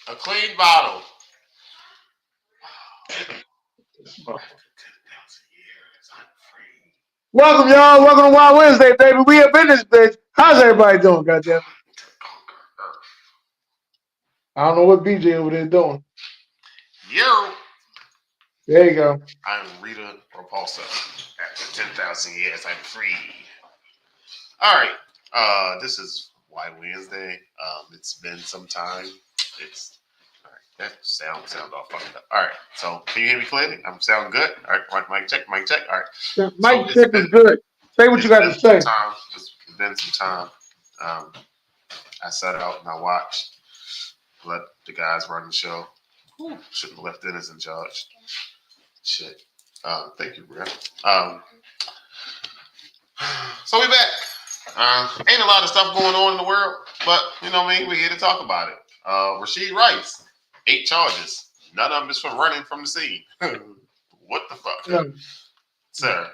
A clean bottle. Welcome, y'all. Welcome to Wild Wednesday, baby. We up in this bitch. How's everybody doing, goddamn? I don't know what BJ over there doing. Yo. There you go. I'm Rita Repulsa. After 10,000 years, I'm free. All right. This is Why Wednesday. It's been some time. It's all right. That sound all fucked up. All right. So can you hear me clearly? I'm sound good. All right. Mic check. Mic check. All right. Yeah, So Mike check is good. Say what you it's got been to some say. time. It's been some time. I sat out and I watched. Let the guys run the show. Shouldn't have left Dennis in charge. Shit. Thank you, bro. So we back. Ain't a lot of stuff going on in the world, but you know what I mean? We're here to talk about it. Rashid Rice, 8 charges. None of them is for running from the scene. What the fuck? Yeah. Sir,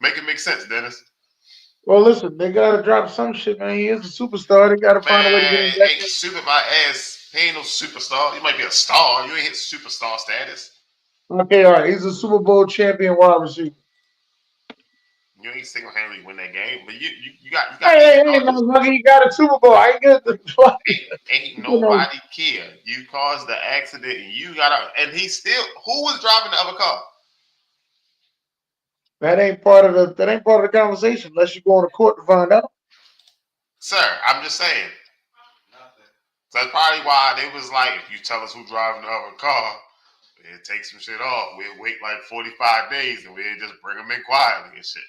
make it make sense, Dennis. Well, listen, they got to drop some shit, man. He is a superstar. They got to find a way to get him Man, back ain't in. super my ass. He ain't no superstar. You might be a star. You ain't hit superstar status. Okay, all right. He's a Super Bowl champion wide receiver. You ain't single handedly win that game, but you got Hey, 8 hey, hey, charges. motherfucker, he got a Super Bowl. I ain't get the Ain't you know, nobody care. You caused the accident, and you got and he still. Who was driving the other car? that ain't part of the conversation unless you go on to court to find out. Sir, I'm just saying. So that's probably why they was like, if you tell us who driving the other car, we'll take some shit off. We'll wait like 45 days, and we'll just bring them in quietly and shit.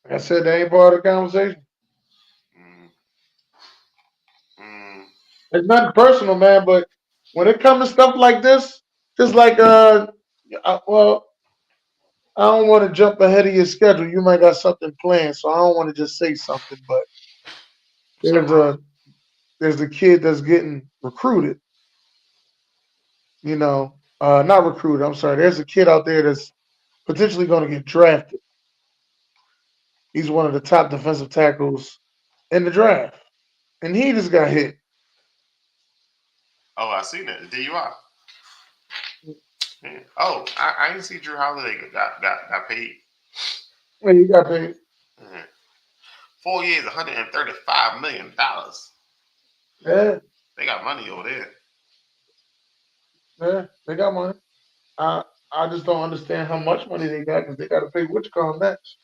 Like I said, that ain't part of the conversation. Mm, mm, It's nothing personal, man, but when it comes to stuff like this, just like well, I don't want to jump ahead of your schedule. You might got something planned, so I don't want to just say something. But something there's wrong. a there's a kid that's getting recruited. Not recruited. I'm sorry. There's a kid out there that's potentially going to get drafted. He's one of the top defensive tackles in the draft, and he just got hit. Oh, I seen it. The DUI. Yeah. Oh, I didn't see Drew Holiday got paid. Well, he got paid. Mhm. 4 years, $135 million. Yeah, They got money over there. yeah, they got money. I I just don't understand how much money they got because they got to pay what you call next.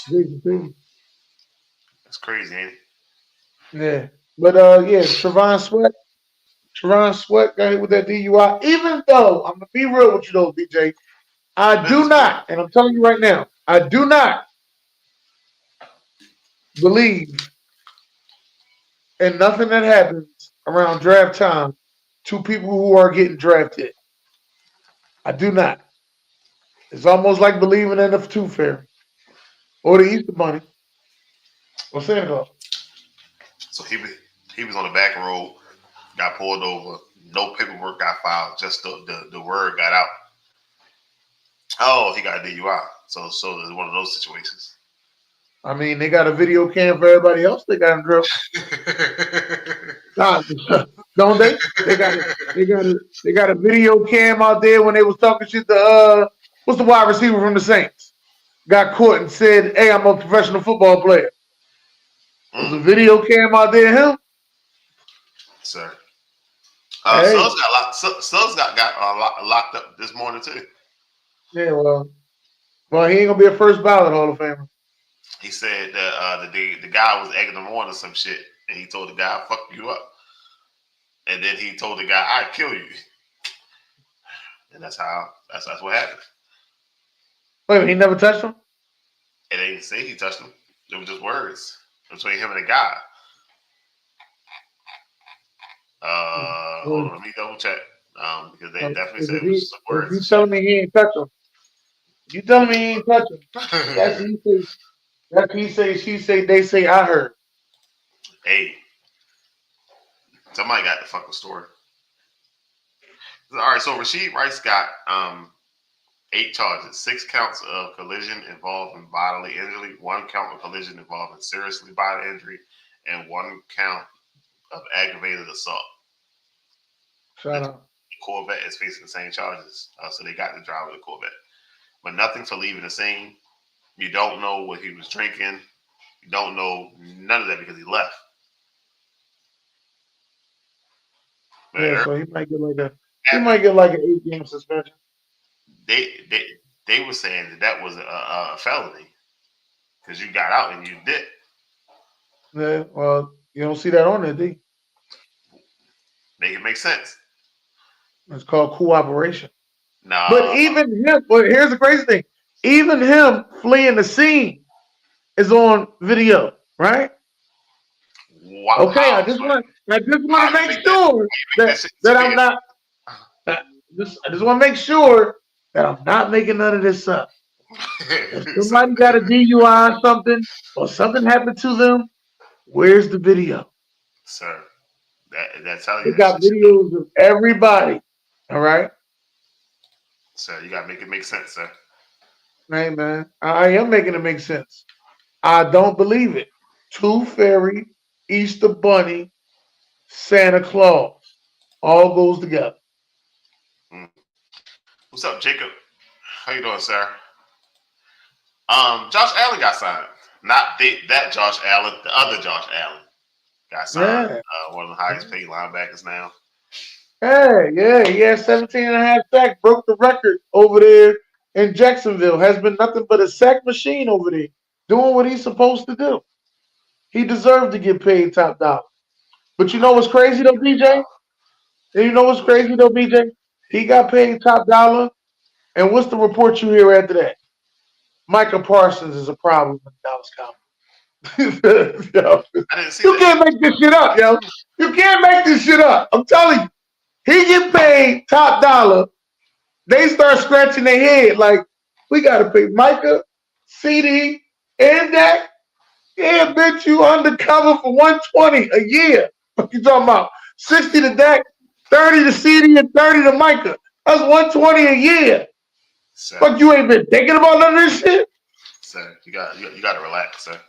Jason Tatum. That's crazy, ain't it? Yeah, but yeah, Trevon Sweat got hit with that DUI. Even though I'm gonna be real with you though, BJ, I do Business man. not, and I'm telling you right now, I do not believe in nothing that happens around draft time to people who are getting drafted. I do not. It's almost like believing in the tooth fairy or the Easter Bunny or Santa Claus. So he was on the back road, got pulled over, no paperwork got filed, just the word got out. Oh, he got a DUI. So it's one of those situations. I mean, they got a video cam for everybody else. They got him drilled. Nah, don't they? They got a video cam out there when they was talking shit to what's the wide receiver from the Saints? Got caught and said, "Hey, I'm a professional football player." There's Mm, a video cam out there. Him, sir. hey, Suggs got locked up this morning too. yeah, well, he ain't gonna be a first ballot Hall of Famer. He said that the guy was egging him on or some shit, and he told the guy, "Fuck you up," and then he told the guy, "I'd kill you," and that's what happened. Wait, a minute, he never touched him. And they didn't say he touched him. It was just words between him and the guy. Hold Well, on, let me double check. Because they definitely if said it was he, just if words you and telling me he ain't touch him, you telling me he ain't touch him. That's shit. he say. That's he say. She say. They say. I heard. Hey, somebody got the fucking story. All right, so Rasheed Rice got 8 charges, 6 counts of collision involving bodily injury, 1 count of collision involving seriously bodily injury, and 1 count of aggravated assault. Shout out. The Corvette is facing the same charges, so they got the driver of the Corvette, but nothing for leaving the scene. You don't know what he was drinking. You don't know none of that because he left. Yeah, so he might get like an 8-game suspension. They were saying that was a felony because you got out and you did. Yeah, well, you don't see that on there, D. Make it make sense. It's called cooperation. Nah. But even him, but here's the crazy thing. Even him fleeing the scene is on video, right? Wow. Okay, I just want to make sure that I'm not. I just want to make sure that I'm not making none of this up. If somebody got a DUI or something happened to them, where's the video? Sir, that's how you got videos of everybody. All right. Sir, you gotta make it make sense, sir. Hey man, I am making it make sense. I don't believe it. Tooth Fairy, Easter Bunny, Santa Claus, all goes together. What's up, Jacob? How you doing, sir? Josh Allen got signed. Not that Josh Allen, the other Josh Allen got signed. Yeah. One of the highest paid linebackers now. Hey, yeah, he had 17 and a half sacks, broke the record over there in Jacksonville. Has been nothing but a sack machine over there, doing what he's supposed to do. He deserved to get paid top dollar. But you know what's crazy though, BJ? He got paid top dollar. And what's the report you hear after that? Micah Parsons is a problem in Dallas Cowboys. Yo, I didn't see you can't make this shit up, yo. You can't make this shit up. I'm telling you. He get paid top dollar. They start scratching their head like, we got to pay Micah, CD, and Dak. Yeah, bitch, you undercover for 120 a year. What you talking about? 60 to Dak, 30 to CD, and 30 to Micah. That's 120 a year. Sir, Fuck, you ain't been thinking about none of this shit? Sir, you got to relax, sir.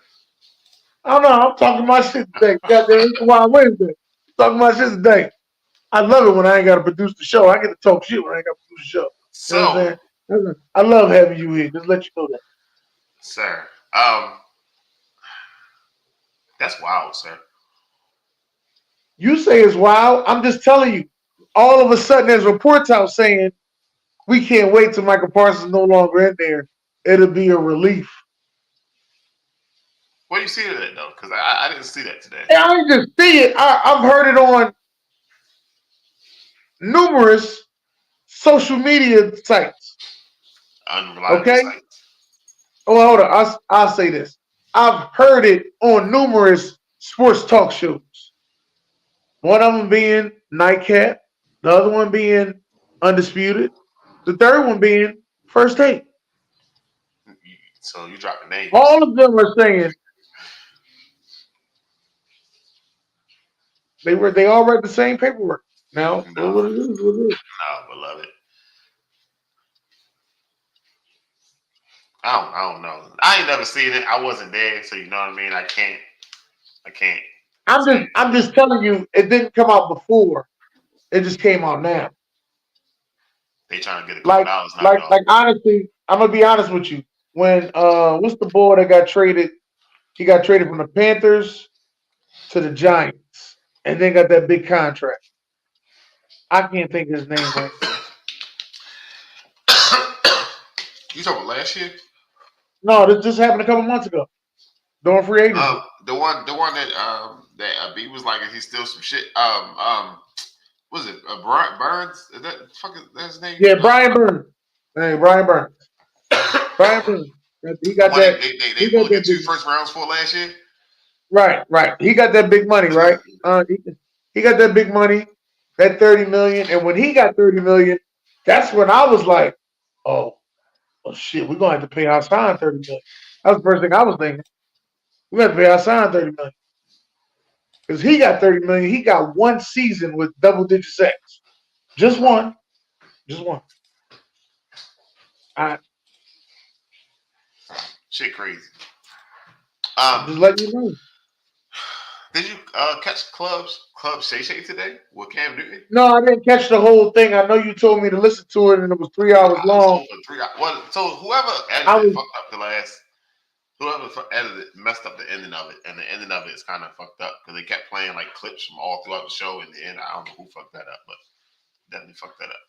I don't know. I'm talking my shit today. Goddamn, it's Wild Wednesday. Talking my shit today. I love it when I ain't got to produce the show. I get to talk shit when I ain't got to produce the show. So, you know what I'm saying? I love having you here. Just let you know that. Sir, that's wild, sir. You say it's wild. I'm just telling you. All of a sudden, there's reports out saying we can't wait till Michael Parsons no longer in there. It'll be a relief. Where you see that though? Because I didn't see that today. Yeah, I didn't just see it. I've heard it on numerous social media sites. Unreliable Okay. sites. Oh, hold on. I'll say this. I've heard it on numerous sports talk shows. One of them being Nightcap, the other one being Undisputed, the third one being First Take. So you dropping names. All of them are saying they all read the same paperwork. Now, No, what it is, what it is. No, beloved. I don't know. I ain't never seen it. I wasn't there, so you know what I mean. I can't. I'm just telling you, it didn't come out before. It just came out now. They trying to get a couple dollars knocked off. Like honestly, I'm gonna be honest with you. When what's the boy that got traded? He got traded from the Panthers to the Giants, and then got that big contract. I can't think of his name right now. You talking about last year? No, this just happened a couple months ago. During free agency. The one that B was like, he steals some shit. Was it Brian Burns? Is that fucking that's his name? Yeah, Brian Burns. Hey, Brian Burns. Brian Burns. He got that. They got that 2 first rounds for last year. Right. He got that big money, right? He got that big money, that $30 million, and when he got $30 million, that's when I was like, oh shit, we're gonna have to pay Hassan $30 million. That was the first thing I was thinking. We have to pay Hassan $30 million. Because he got $30 million. He got one season with double-digit sacks. Just one. Shit crazy. Just letting you know. Did you catch Club Shay Shay today with Cam Newton? No, I didn't catch the whole thing. I know you told me to listen to it, and it was 3 hours It was long. over 3 hours. Well, so whoever I edited was fucked up the last. Whoever edited messed up the ending of it, and the ending of it is kind of fucked up because they kept playing like clips from all throughout the show. In the end, I don't know who fucked that up, but definitely fucked that up.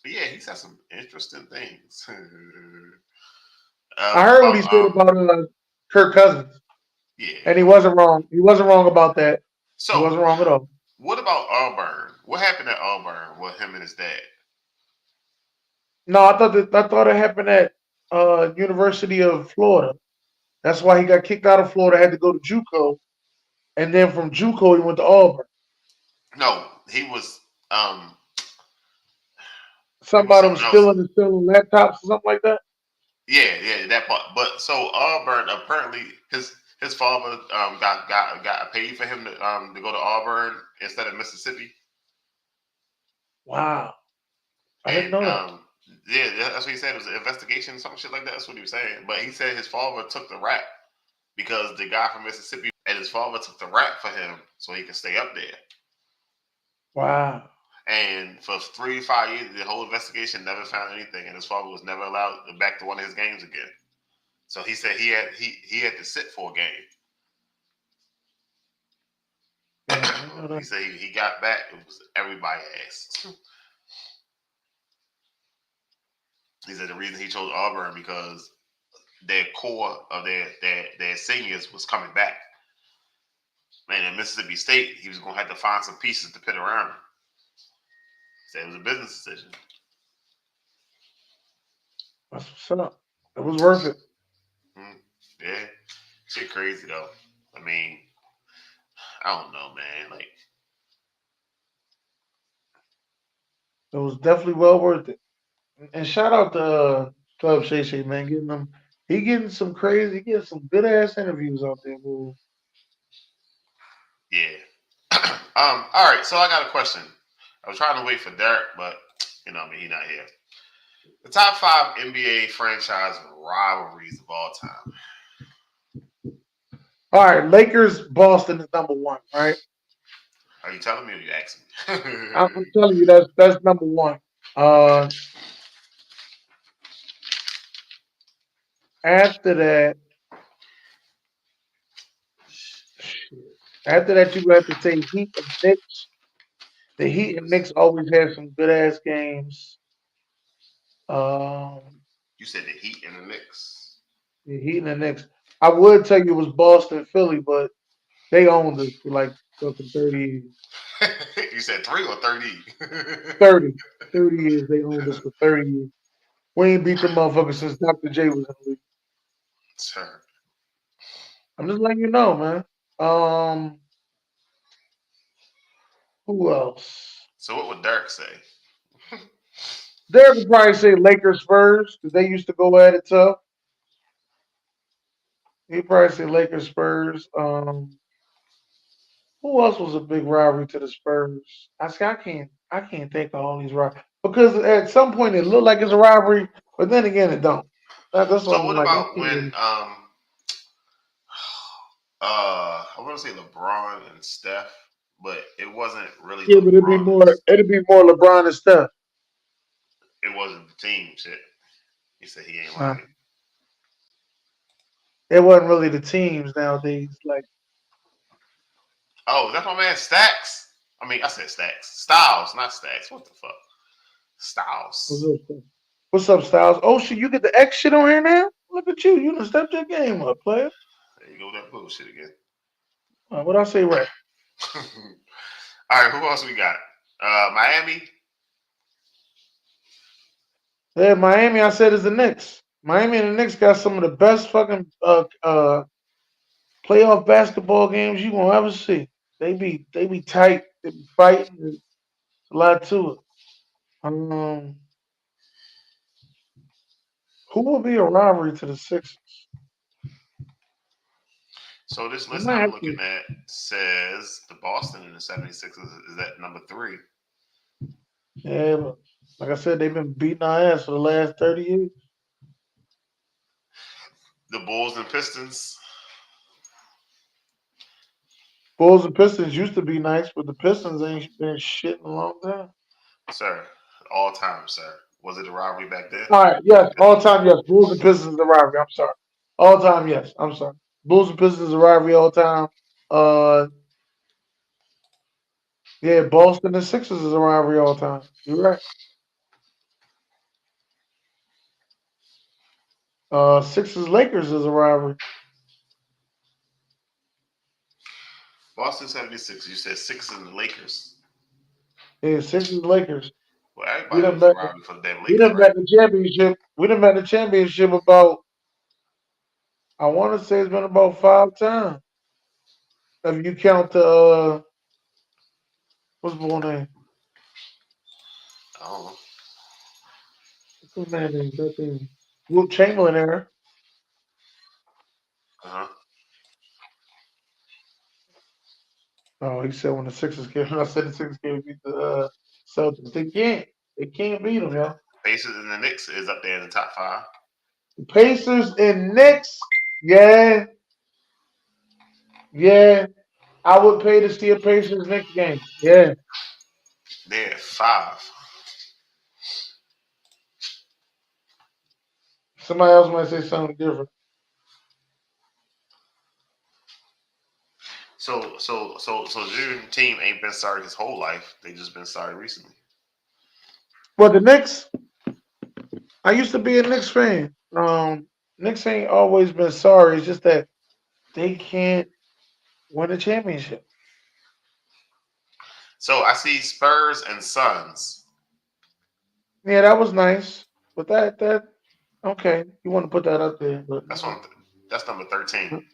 But yeah, he said some interesting things. I heard what he About said about Kirk Cousins, yeah. and he wasn't wrong. He wasn't wrong about that. He So wasn't wrong at all. what about Auburn? What happened at Auburn with him and his dad? No, I thought it happened at University of Florida. That's why he got kicked out of Florida. Had to go to JUCO, and then from JUCO he went to Auburn. No, he was it was Somebody was something else. stealing laptops or something like that. Yeah, that part. But so Auburn apparently his father got paid for him to go to Auburn instead of Mississippi, Wow, I didn't and know that. yeah, that's what he said. It was an investigation, some shit like that. That's what he was saying. But he said his father took the rap because the guy from Mississippi and his father took the rap for him so he could stay up there. Wow. And for 3 to 5 years, the whole investigation never found anything, and his father was never allowed back to one of his games again. So he said he had to sit for a game. Damn, I didn't know He that. said he got back. It was everybody asked. He said the reason he chose Auburn because their core of their seniors was coming back. And in Mississippi State, he was going to have to find some pieces to put around him. He said it was a business decision. That's what's up. It was worth it. Yeah, shit crazy though. I mean, I don't know, man. Like, It was definitely well worth it. And shout out to Club Shay Shay, man, getting some crazy, he getting some good ass interviews out there, boo. yeah. All right. So I got a question. I was trying to wait for Derek, but I mean, he's not here. The top 5 NBA franchise rivalries of all time. All right, Lakers, Boston is number one, right? Are you telling me or you asking I'm me? telling you that's number one. Uh, after that, shit. After that, you have to say Heat and Knicks. The Heat and Knicks always have some good ass games. Um, You said the Heat and the Knicks. the Heat and the Knicks. I would tell you it was Boston, Philly, but they owned us for like fucking 30 years. You said 3 or 30? 30. 30 years. They owned us for 30 years. We ain't beat the motherfuckers since Dr. J was in the league. Sir. I'm just letting you know, man. Um, who else? So what would Derek say? Derek would probably say Lakers Spurs because they used to go at it tough. He'd probably say Lakers Spurs. Who else was a big rivalry to the Spurs? I can't think of all these rivalries because at some point it looked like it's a rivalry, but then again it don't. That's what So I'm what like. I about can't when really. I want to say LeBron and Steph, but it wasn't really Yeah, but LeBron's. it'd be more LeBron and Steph. It wasn't the team shit. He said he ain't Uh, lying. it wasn't really the teams nowadays. Like, Oh, that's my man Stacks. I mean, I said Stacks. Styles, not Stacks. What the fuck? what's Styles. up, what's up, Styles? Oh shit, you get the X shit on here now? Look at you. You done stepped your game up, player. There you go with that bullshit again. What I say right? All right, who else we got? Miami. Yeah, Miami. I said is the Knicks. Miami and the Knicks got some of the best fucking playoff basketball games you gonna ever see. They be tight. They be fighting. There's a lot to it. Um, who will be a rivalry to the Sixers? So this We list might I'm have looking to. at says the Boston and the 76ers is at number 3. Yeah, but like I said, they've been beating our ass for the last 30 years. The Bulls and Pistons. Bulls and Pistons used to be nice, but the Pistons ain't been shit in a long time. Sir, all time, sir. Was it a rivalry back then? All right, yes, all time, yes. Bulls and Pistons is a rivalry. I'm sorry. All time, yes. I'm sorry. Bulls and Pistons is a rivalry all time. Uh, yeah, Boston and Sixers is a rivalry all time. You're right. Sixers Lakers is a rivalry. Boston 76. You said Sixers and the Lakers. Yeah, Sixers Lakers. Well, We everybody done was a met. rivalry for the damn We Lakers, done right? met the championship. We done met the championship about. I want to say it's been about 5 times. If you count the what's the boy name? I don't know. What's the man name? That thing. Wilt Chamberlain era. Uh-huh. Oh, he said when the Sixers came. I said the Sixers can't beat the Celtics. They can't. They can't beat them, yo. Pacers and the Knicks is up there in the top five. The Pacers and Knicks. Yeah, yeah. I would pay to see a Pacers Knicks game. Yeah. They're at five. Somebody else might say something different. So your team ain't been sorry his whole life. They just been sorry recently. But the Knicks, I used to be a Knicks fan. Knicks ain't always been sorry. It's just that they can't win a championship. So I see Spurs and Suns. Yeah, that was nice. But that okay, you want to put that up there, but That's one. That's number 13.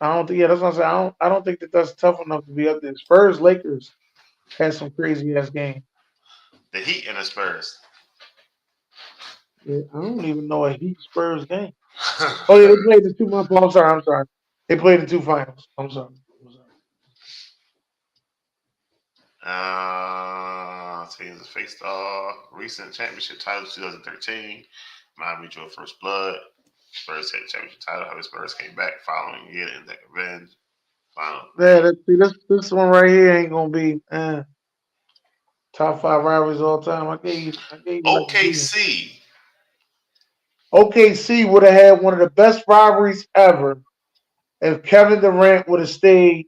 I don't think. Yeah, that's what I'm saying. I don't think that that's tough enough to be up there. Spurs Lakers had some crazy ass game. The Heat and the Spurs. Yeah, I don't even know a Heat Spurs game. Oh yeah, they played the 2 month. I'm sorry. I'm sorry. They played the two finals. I'm sorry. Teams faced off. Recent championship titles 2013. Miami drew first blood. Spurs had the championship title. How the Spurs came back following year in that revenge. Final. Yeah, see, this one right here ain't gonna be top 5 rivalries all time. I gave you like a B. OKC. OKC would have had one of the best rivalries ever if Kevin Durant would have stayed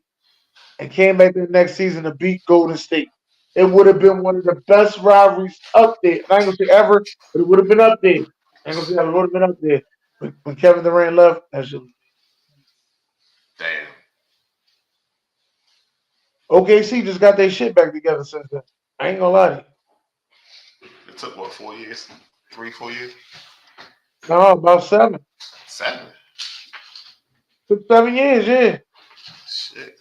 and came back the next season to beat Golden State. It would have been one of the best rivalries up there. I ain't gonna say ever, but it would have been up there. I ain't gonna say ever, it would have been up there. When Kevin Durant left, that shit. Damn. OKC just got their shit back together since then. I ain't gonna lie to you. It took what, 4 years? 3, 4 years? No, about 7. 7. Took 7 years, yeah. Shit.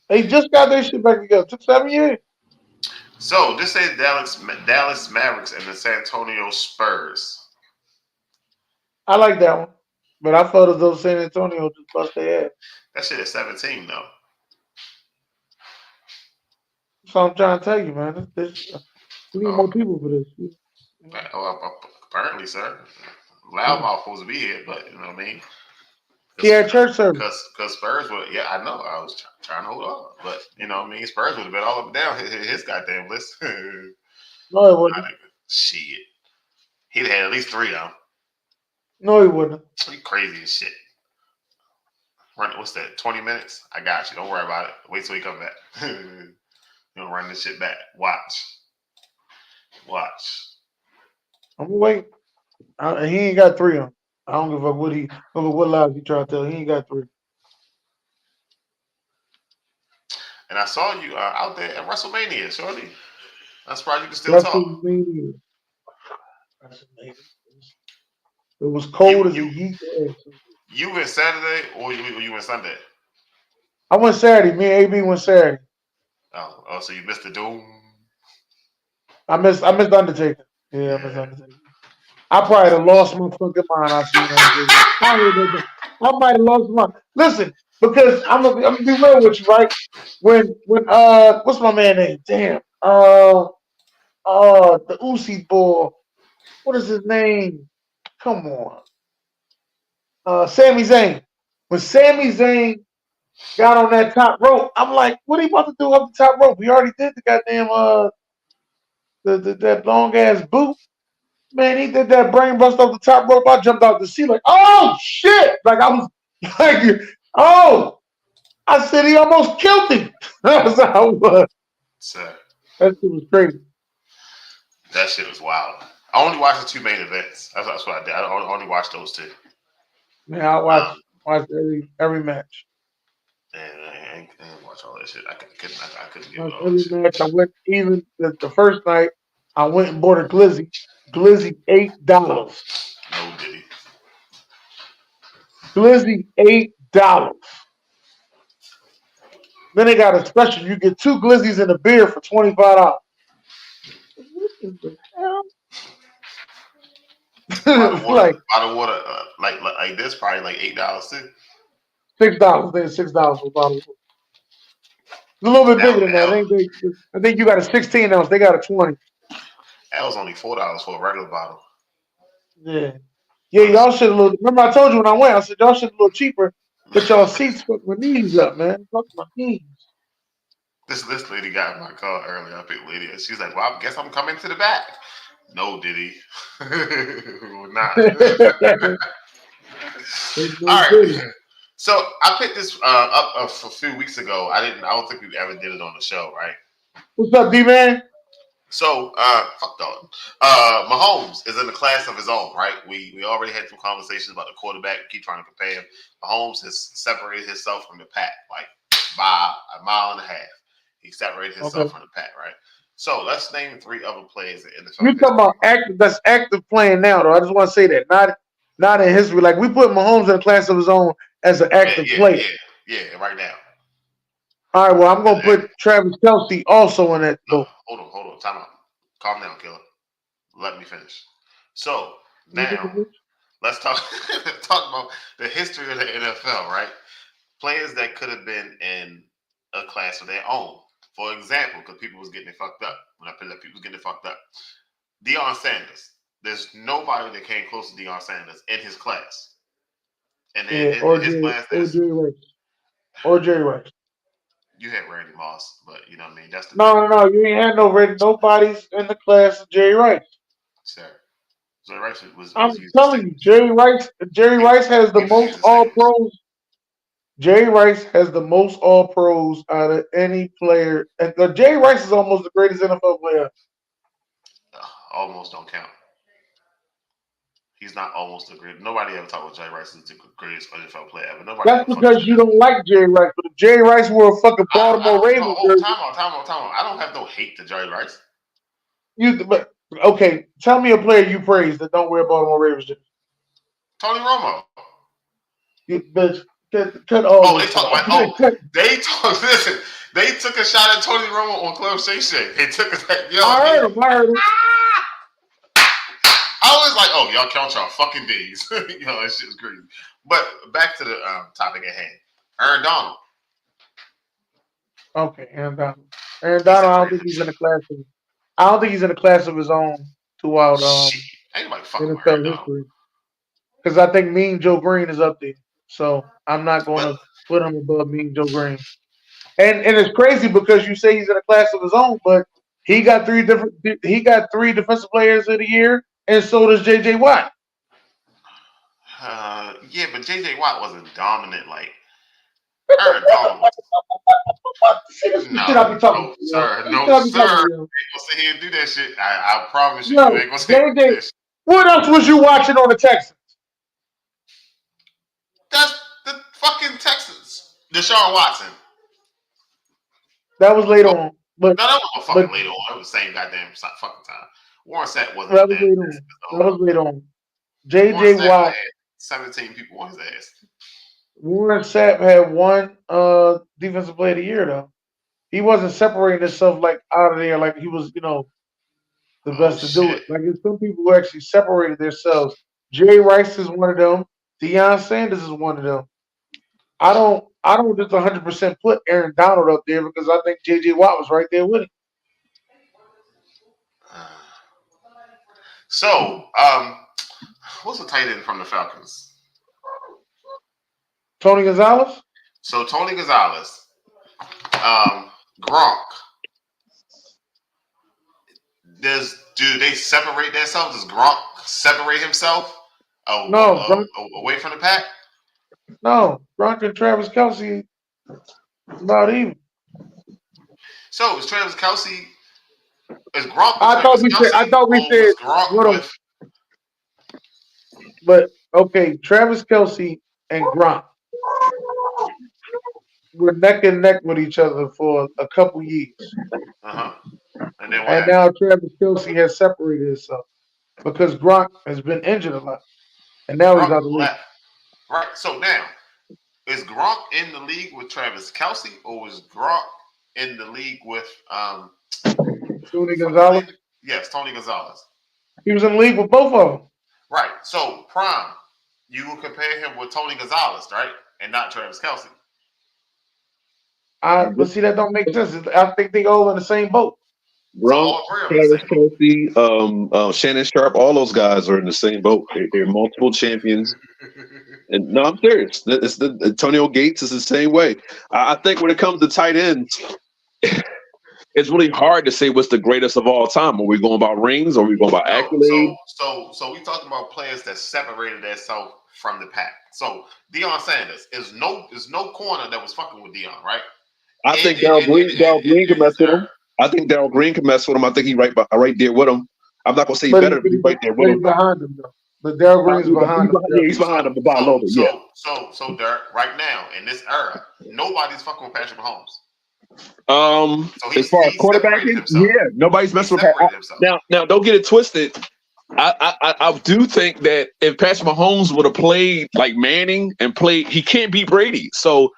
They just got their shit back together. Took 7 years. So this says Dallas Mavericks and the San Antonio Spurs. I like that one. But I felt as though San Antonio just bust their ass. That shit is 17 though. So I'm trying to tell you, man. We need more Oh, people for this. apparently, sir. Loudmouth supposed to be here, but you know what I mean. He had church service. Because Spurs would, yeah, I know. I was trying to hold on, but you know what I mean. Spurs would have been all up and down his goddamn list. No, he wouldn't. Shit, he'd had at least 3 though. No, he wouldn't. He crazy as shit. Run, what's that? 20 minutes? I got you. Don't worry about it. Wait till he come back. You know, run this shit back. Watch. I'm gonna wait. He ain't got 3 on. I don't give a fuck what lies he trying to tell. He ain't got 3. And I saw you out there at WrestleMania, shorty. I'm surprised you can still talk. WrestleMania. It was cold as a heat. You went Saturday or you went Sunday? I went Saturday. Me and AB went Saturday. Oh, so you missed the Doom. I missed Undertaker. Yeah, I missed Undertaker. I probably have lost my fucking mind. I seen Undertaker. I might have lost my. Listen, because I'm gonna be real with you, right? When what's my man name? Damn. The Uzi boy. What is his name? Come on. Sami Zayn. When Sami Zayn got on that top rope. I'm like, what are you about to do up the top rope? We already did the goddamn that long ass boot. Man, he did that brain bust off the top rope. I jumped out the seat like, oh shit! Like I was like, oh, I said he almost killed him. That's how it was. So That shit was crazy. that shit was wild. I only watched the two main events. That's what I did. I only watched those two. Man, I Um, watch every match. and I didn't watch all that shit. I couldn't give it Watch all that every shit. match. I went even the first night. I went and bought a glizzy. Glizzy $8. No diddy. Glizzy $8. Then they got a special. You get two glizzies and a beer for $25. What in the hell? Like Bottle water, like this, probably like $8 too. $6. Then $6 for a bottle. It's a little bit That bigger than that. I think you got a 16 ounce. They got a 20. that was only $4 for a regular bottle. Yeah. Yeah, y'all should have remember I told you when I went, I said y'all should a little cheaper, but y'all seats fuck my knees up, man. Fuck my knees. This lady got in my car earlier. I picked lady, and she's like, "Well, I guess I'm coming to the back." No, Diddy, will not. All right. So I picked this up a few weeks ago. I don't think we ever did it on the show, right? What's up, D-Man? So, fuck dog. Mahomes is in a class of his own, right? We already had some conversations about the quarterback. We keep trying to compare him. Mahomes has separated himself from the pack, like by a mile and a half. He separated himself Okay. from the pack, right? So let's name three other players in NFL You talking history. about active that's active playing now though. I just want to say that. Not in history. Like we put Mahomes in a class of his own as an Yeah, active yeah, player. yeah, right now. All right, well I'm gonna put Travis Kelce also in that No, boat. hold on, time out. Calm down, killer. Let me finish. So now let's talk talk about the history of the NFL, right? Players that could have been in a class of their own. For example, because people was getting it fucked up. When I put up, people was getting it fucked up. Deion Sanders. There's nobody that came close to Deion Sanders in his class. And then Yeah, or in his class, there's Jerry Rice. Or Jerry Rice. you had Randy Moss, but you know what I mean. That's the No, you ain't had nobody's in the class of Jerry Rice. sir. So Rice was I'm used to telling say you, Jerry Rice has the he was most used to all say this. pros. Jerry Rice has the most all pros out of any player. And Jerry Rice is almost the greatest NFL player. Almost don't count. He's not almost a great. Nobody ever talked about Jerry Rice as the greatest NFL player ever. Nobody That's ever fucking because said you that. don't like Jerry Rice. But if Jerry Rice wore a fucking I Baltimore don't know. Ravens Oh, jersey, time out. I don't have no hate to Jerry Rice. but okay, tell me a player you praise that don't wear Baltimore Ravens jersey. Tony Romo. You bitch, cut all Oh, they this talk out. about. Oh, they talk. Listen, they took a shot at Tony Romo on Club Shay Shay. They took a yo. I heard him. I was like, oh, y'all count y'all fucking days. You know, that shit was crazy. But back to the topic at hand. Aaron Donald. Okay, Aaron Donald. Aaron He Donald, I don't separated think he's in a himself. class of. I don't think he's in a class of his own throughout Shit. Ain't nobody fucking with Aaron NFL Donald. history. Because I think Mean Joe Green is up there. So I'm not going But to put him above Mean Joe Green. And it's crazy because you say he's in a class of his own, but he got three defensive players of the year, and so does J.J. Watt. yeah, but JJ Watt wasn't dominant like Aaron Donald was. See, this is the shit I No, be talking no, about, yo. sir. This is No, what I be sir. talking You about, ain't yo. gonna sit here and do that shit. I promise you, you Yo, ain't gonna sit here and do J.J. that shit. What else was you watching on the Texans? That's the fucking Texans. Deshaun Watson. That was later Go. on, but No, that was but fucking later on. It was the same goddamn fucking time. Warren Sapp wasn't that was that. later on. That was later on. Warren J.J. Sapp Watt, had 17 people on his ass. Warren Sapp had one defensive player of the year though. He wasn't separating himself like out of there like he was, the Oh best to do shit. it. Like there's some people who actually separated themselves. Jerry Rice is one of them. Deion Sanders is one of them. I don't just 100% put Aaron Donald up there because I think J.J. Watt was right there with him. So, what's the tight end from the Falcons? Tony Gonzalez. So Tony Gonzalez, Gronk. Do they separate themselves? Does Gronk separate himself away from the pack? No, Gronk and Travis Kelce about even. So is Travis Kelce? Is Gronk? I thought we said. Gronk with. But okay, Travis Kelce and Gronk were neck and neck with each other for a couple years. And then and now Travis Kelce has separated himself because Gronk has been injured a lot, and now he's out of the league. Right. So now, is Gronk in the league with Travis Kelce, or is Gronk in the league with Tony Gonzalez? Yes, Tony Gonzalez. He was in the league with both of them. Right. So Prime, you will compare him with Tony Gonzalez, right, and not Travis Kelce. But see, that don't make sense. I think they all in the same boat. Gronk, Travis Kelce, Shannon Sharp, all those guys are in the same boat. They're multiple champions. And no, I'm serious. It's the Antonio Gates is the same way. I think when it comes to tight ends, it's really hard to say what's the greatest of all time. Are we going about rings? Or are we going about accolades? So we talking about players that separated themselves from the pack. So Deion Sanders is no corner that was fucking with Deion, right? I think Darryl Green can mess with him. I think Darryl Green can mess with him. I think he's right there with him. I'm not gonna say better, but he's right there with him. Behind him, though. But Darryl Green's behind him. Yeah, he's behind him. About a little bit. Yeah. So Derek, right now in this era, nobody's fucking with Patrick Mahomes. As far as quarterbacking, nobody's messing with Patrick. Now, don't get it twisted. I do think that if Patrick Mahomes would have played like Manning and he can't beat Brady. So.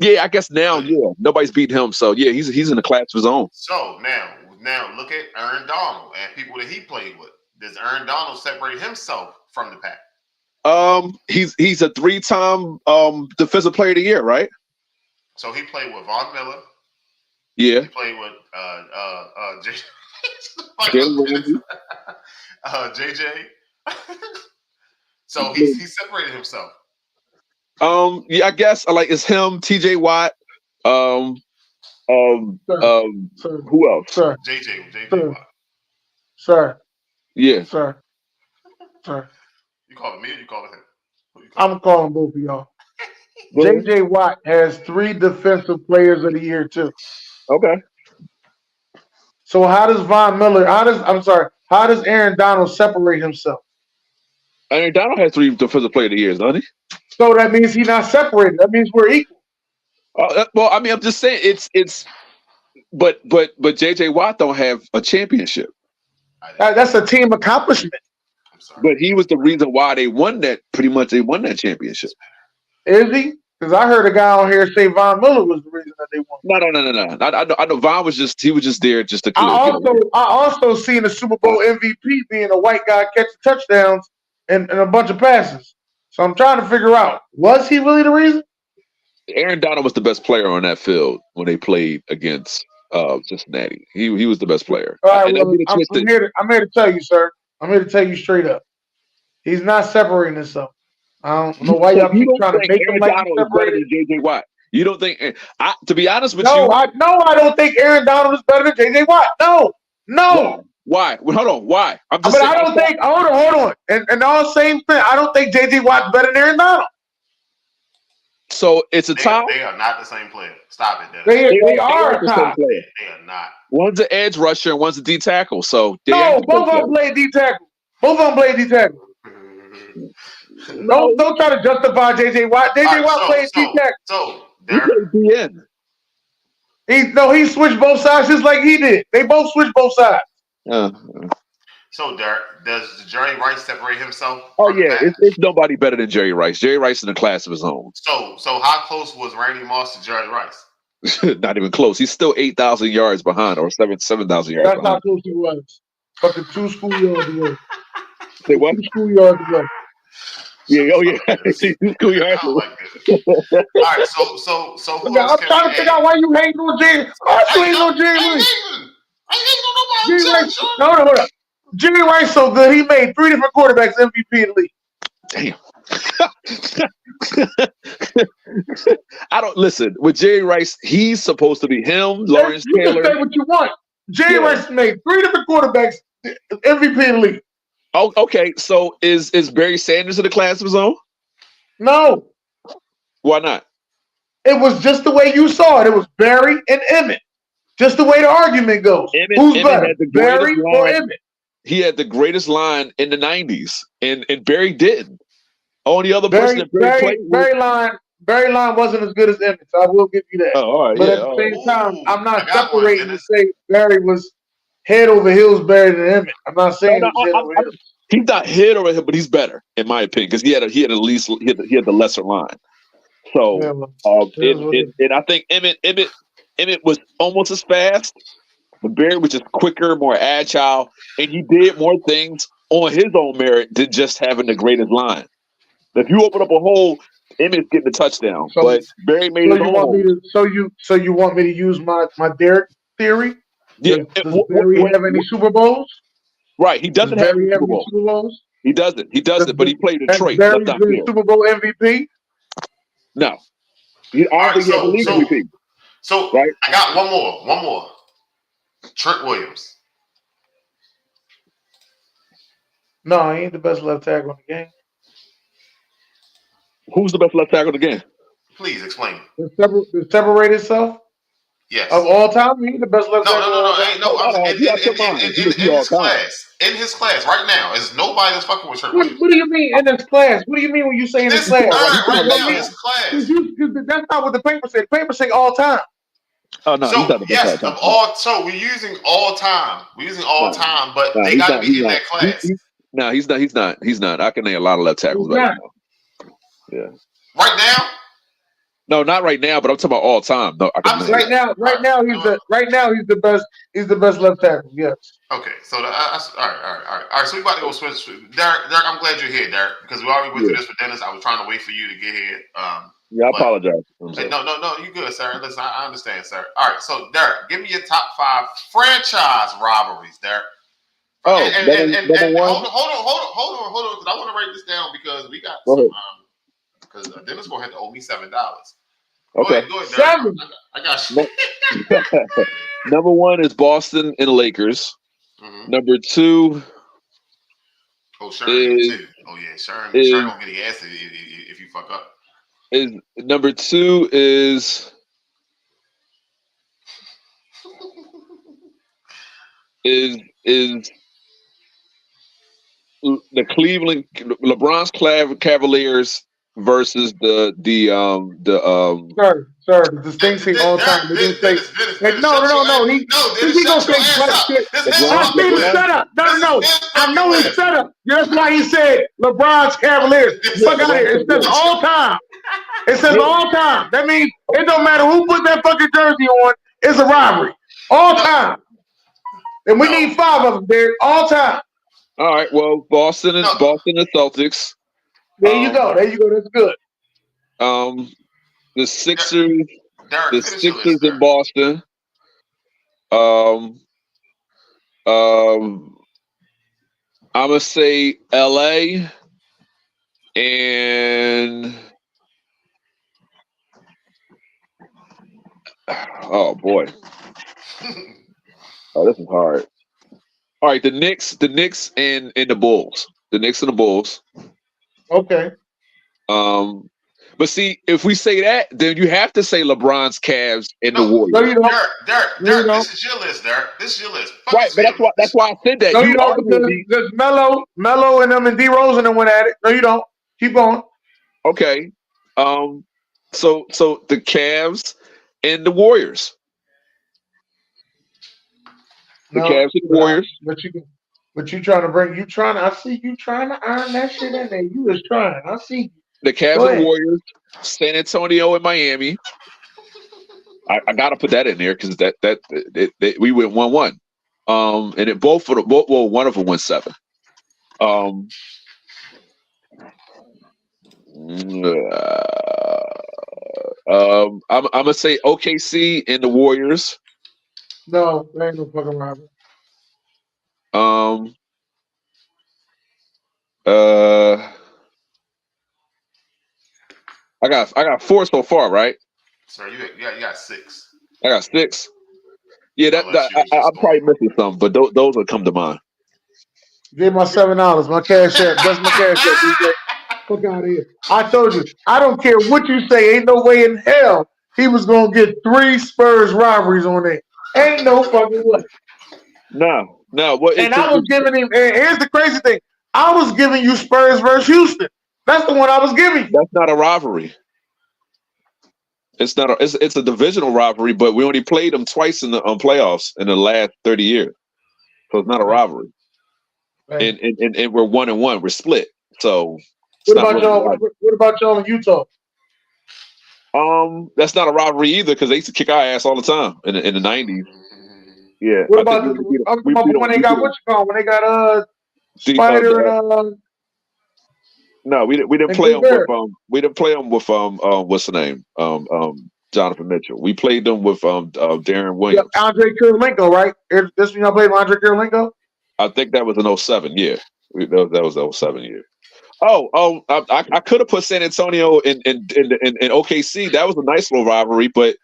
Yeah, I guess now, nobody's beating him. So yeah, he's in a class of his own. So now look at Aaron Donald and people that he played with. Does Aaron Donald separate himself from the pack? He's a 3-time defensive player of the year, right? So he played with Von Miller. Yeah. He played with JJ. So he separated himself. Yeah, I guess it's him, TJ Watt, who else? Sir. JJ Watt. Sir. Yeah. Sir. You calling me or you calling him? I'm calling both of y'all. JJ Watt has 3 defensive players of the year too. Okay. So how does how does Aaron Donald separate himself? Aaron Donald has 3 defensive player of the years, doesn't he? So that means he's not separated. That means we're equal. Well, I mean, I'm just saying but JJ Watt don't have a championship. That's a team accomplishment. But he was the reason why they won that. Pretty much, they won that championship. Is he? Because I heard a guy on here say Von Miller was the reason that they won. No. I know Von was just there just to. I also seen the Super Bowl MVP being a white guy catching touchdowns and a bunch of passes. So I'm trying to figure out, was he really the reason? Aaron Donald was the best player on that field when they played against Cincinnati. He was the best player. All right, I'm here to tell you, sir. I'm here to tell you straight up. He's not separating himself. I don't know why y'all keep trying to make him like he's separated. JJ Watt. You don't think? To be honest with you, I don't think Aaron Donald is better than JJ Watt. No. Why? Well, hold on. Why? I don't think. Hold on. And all same thing. I don't think JJ Watt's better than Aaron Donald. So it's a tie. They are not the same player. Stop it, Dennis. They are the same player. They are not. One's an edge rusher and one's a D tackle. So both of them play D tackle. Don't try to justify JJ Watt. JJ Watt plays D tackle. So he plays DN. He switched both sides just like he did. They both switched both sides. So, Derek, does Jerry Rice separate himself? Oh yeah, it's nobody better than Jerry Rice. Jerry Rice in a class of his own. So how close was Randy Moss to Jerry Rice? Not even close. He's still 8,000 yards behind, or 7,000 yards. That's how close he was. Fucking 2 schoolyards away. Say what? 2 schoolyards away. Yeah. Oh yeah. 2 schoolyards away. All right. So who else I'm trying to figure out why you hating on Jerry. You hating on Jerry Rice. I ain't no nobody. Hold up. Jerry Rice so good, he made 3 different quarterbacks MVP in the league. Damn. I don't listen with Jerry Rice. He's supposed to be him, Lawrence You can Taylor. say what you want. Jerry Yeah. Rice made 3 different quarterbacks MVP in the league. Oh, okay. So is Barry Sanders in the class of his own? No, Why not? it was just the way you saw it. It was Barry and Emmett. Just the way the argument goes. Who's better, had the Barry greatest or line. Emmett? He had the greatest line in the '90s, and Barry didn't. Only other person that Barry played with. Barry line wasn't as good as Emmett. So I will give you that. Oh, all right, But yeah. at the all same right. time, I'm I not got one, separating to Dennis. say Barry was head over heels better than Emmett. I'm not saying No, he was head over heels. He's not hit over him, but he's better in my opinion because he had at least he had the lesser line. So, Yeah, well, and I think Emmett was almost as fast, but Barry was just quicker, more agile, and he did more things on his own merit than just having the greatest line. If you open up a hole, Emmett's getting the touchdown, but Barry made his own hole. So you want me to use my Derek theory? Yeah. Does Barry have any Super Bowls? Right. He doesn't have any Super Bowls. Super Bowls? He doesn't. But he played in Detroit. Barry's Let's not been forget. Super Bowl MVP? No. I don't think he had the league MVP. So right? I got one more. Trent Williams. No, he ain't the best left tackle in the game. Who's the best left tackle in the game? Please explain. To separate itself Yes. of all time, he the best left tackle. In his class right now, is nobody that's fucking with Trent Williams. What do you mean in his class? What do you mean when you say in his class? Right now, his class. That's not what the paper said. The paper say all time. Oh no, so he's not the best yes, of all. So we're using all time. We're using all time, but they got to be in that class. No, he's not. I can name a lot of left tackles right now. Yeah. Right now? No, not right now, but I'm talking about all time. No, right now he's the best. He's the best left tackle. Yes. Okay, so all right. So we about to go switch. Derek, I'm glad you're here, Derek, because we already went through this with Dennis. I was trying to wait for you to get here. I apologize. No, you good, sir. Listen, I understand, sir. All right, so Derek, give me your top 5 franchise rivalries, Derek. Oh, number one. Hold on, because I want to write this down because we got some. Because Dennis will have to owe me $7. Okay. Go ahead, Derek. I got you. Number 1 is Boston and Lakers. Mm-hmm. Number 2. Oh, Sherman too. Oh yeah, Sherman gonna get his ass if you fuck up. Is number 2 is the Cleveland LeBron's Cavaliers versus the Sir, the distinction all time. No. He gonna say black shit. I see the setup. No. I know his setup. That's why he said LeBron's Cavaliers. Fuck out of here. It says all time. It says all time. That means it don't matter who put that fucking jersey on. It's a robbery. All time. And we need 5 of them, dude. All time. All right. Well, Boston and Celtics. There you go. That's good. The Sixers. The Sixers in Boston. I'm gonna say LA and oh boy. Oh, this is hard. All right, the Knicks and the Bulls. The Knicks and the Bulls. Okay. But see, if we say that, then you have to say LeBron's Cavs and the Warriors. No, you don't. Derek, this is your list, Derek. This is your list. Right, but that's why I said that. No, you don't, because Melo and them and D Rose and them went at it. No, you don't. Keep going. Okay. So the Cavs and the Warriors. The Cavs and the Warriors. But you trying to bring I see you trying to iron that shit in there. You was trying. I see. The Cavs and the Warriors, San Antonio and Miami. I gotta put that in there because we went 1-1. And it one of them went 7. I'm gonna say OKC and the Warriors. No, there ain't no fucking rival. I got 4 so far, right? Sir, you got 6. I got 6. Yeah, Unless you was just I'm probably going. missing some, but those will come to mind. Give my $7. My cash app. That's my cash app. DJ. Fuck out of here. I told you, I don't care what you say. Ain't no way in hell he was gonna get 3 Spurs rivalries on there. Ain't no fucking way. No. What? And I was giving him. And here's the crazy thing. I was giving you Spurs versus Houston. That's the one I was giving. That's not a rivalry. It's not. It's a divisional rivalry, but we only played them twice in the playoffs in the last 30 years, so it's not a rivalry. Right. And we're 1-1. We're split. So what about y'all? What about y'all in Utah? That's not a rivalry either because they used to kick our ass all the time in the 90s. Yeah. What about when they got what you call when they got Spider and No, we didn't play them with what's the name? Jonathan Mitchell. We played them with Darren Williams. Yeah, Andre Kirilenko, right? This when y'all played with Andre Kirilenko? I think that was in 07, yeah. That was 07 year. I could have put San Antonio in OKC. That was a nice little rivalry, but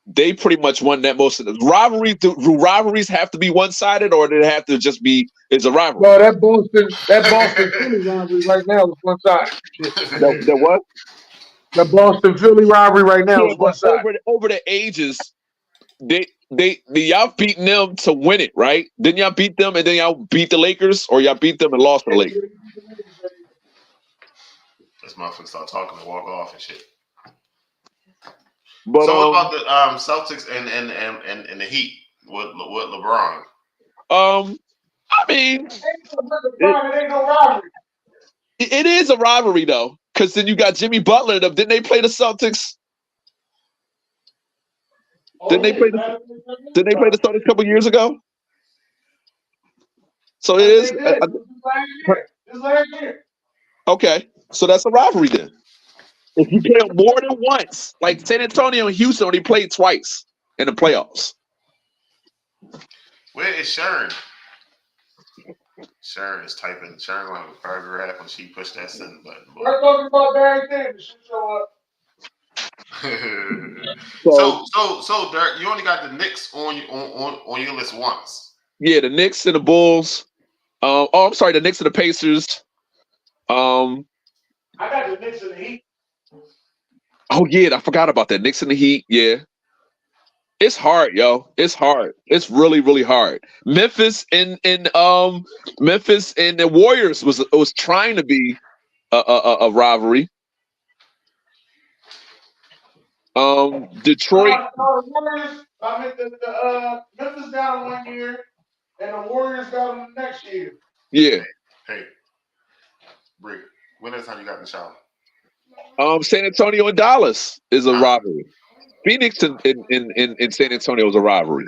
they pretty much won that most of the rivalry. Do rivalries have to be one-sided, or did it have to just be it's a rivalry? Well, that Boston Philly rivalry right now is one-sided. That what? The Boston Philly rivalry right now is one-sided. Over the ages, y'all beating them to win it, right? Didn't y'all beat them and then y'all beat the Lakers, or y'all beat them and lost to the Lakers? This motherfucker start talking and walk off and shit. But, so what about the Celtics and the Heat with LeBron? I mean, it is a rivalry though, because then you got Jimmy Butler and them. Didn't they play the Celtics? Didn't they play the Celtics a couple years ago? So it is. Okay, so that's a rivalry then. If you play them more than once, like San Antonio and Houston only played twice in the playoffs. Where is Sharon? Sharon is typing. Sharon like a paragraph when she pushed that send button. We're talking about Barry Sanders. Show up. So Dirk, you only got the Knicks on your list once. Yeah, the Knicks and the Bulls. I'm sorry, the Knicks and the Pacers. I got the Knicks and the Heat. Oh yeah, I forgot about that. Knicks and the Heat. Yeah, it's hard, yo. It's hard. It's really, really hard. Memphis and the Warriors was trying to be a rivalry. Detroit. Memphis got them 1 year, and the Warriors got them the next year. Yeah. Hey, Brick, when is time you got in the shower? San Antonio and Dallas is a rivalry. Phoenix and San Antonio is a rivalry.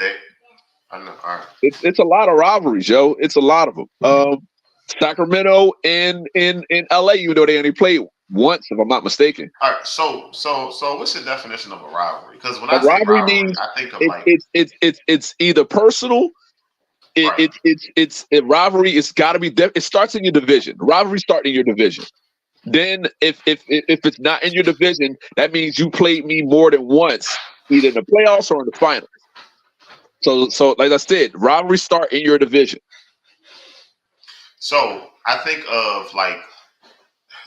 I know. All right. It's a lot of rivalries, yo. It's a lot of them. Sacramento and LA, even though they only played once, if I'm not mistaken. All right. So what's the definition of a rivalry? Because when I say rivalry means I think of it's either personal. It's a rivalry. It's got to be. It starts in your division. Rivalry start in your division. Then if it's not in your division, that means you played me more than once, either in the playoffs or in the finals. So like I said, rivalries start in your division. So I think of like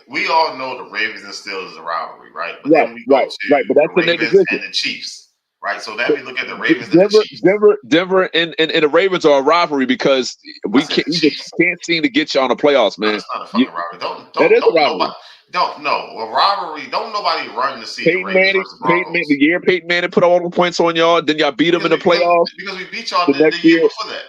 we all know the Ravens and Steelers is a rivalry, right? But then we go to but that's the Ravens and the Chiefs. Right, so then we look at the Ravens and the Chiefs. Denver and the Ravens are a rivalry because we just can't seem to get you on the playoffs, man. That's not a fucking rivalry. That is a rivalry. A rivalry. Don't nobody run to see the Ravens versus Broncos. The year Peyton Manning put all the points on y'all, then y'all beat them in the playoffs. Because we beat y'all the year before that.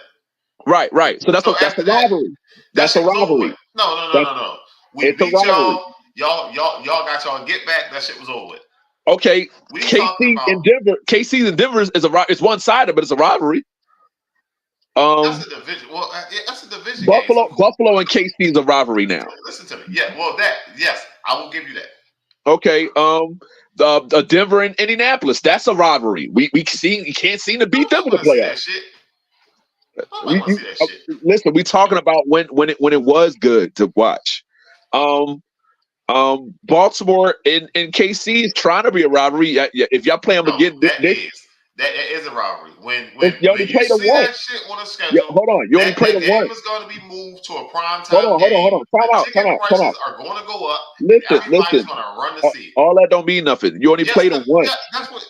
Right. So that's a rivalry. That's a rivalry. No. We beat y'all. Y'all got y'all get back. That shit was over with. Okay, KC and Denver is one-sided, but it's a rivalry. That's a division. Well, that's a division. Buffalo and KC is a rivalry now. Listen to me. Yeah, well, yes, I will give you that. Okay, the Denver and Indianapolis, that's a rivalry. We can't seem to beat them in the playoffs. Listen, we talking about when it was good to watch. Baltimore and KC is trying to be a rivalry. Yeah, if y'all play them No, again, that is a rivalry. When you only you played them see once. that shit on a Yeah, schedule, hold on. You only that played them game once. is going to be moved to a prime Hold time on. game. The Time ticket out. prices are going to go up. Listen. Everybody's going to run to see it. All that don't mean nothing. You only played them once. Yeah, that's what.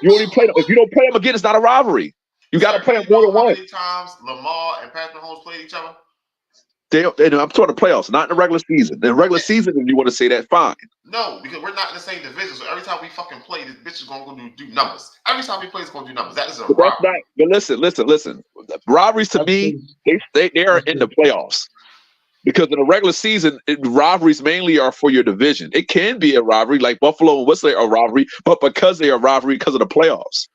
You only played them. If you don't play them again, it's not a rivalry. You got to play them more than how once. many times Lamar and Patrick Mahomes played each other? I'm talking the playoffs, not in the regular season. In the regular season, if you want to say that, fine. No, because we're not in the same division. So every time we fucking play, this bitch is going to go do numbers. Every time we play, it's going to do numbers. That is a rivalry. But listen. Rivalries to me, they are in the playoffs. Because in the regular season, rivalries mainly are for your division. It can be a rivalry, like Buffalo and Whistler are a rivalry, but because they are a rivalry because of the playoffs.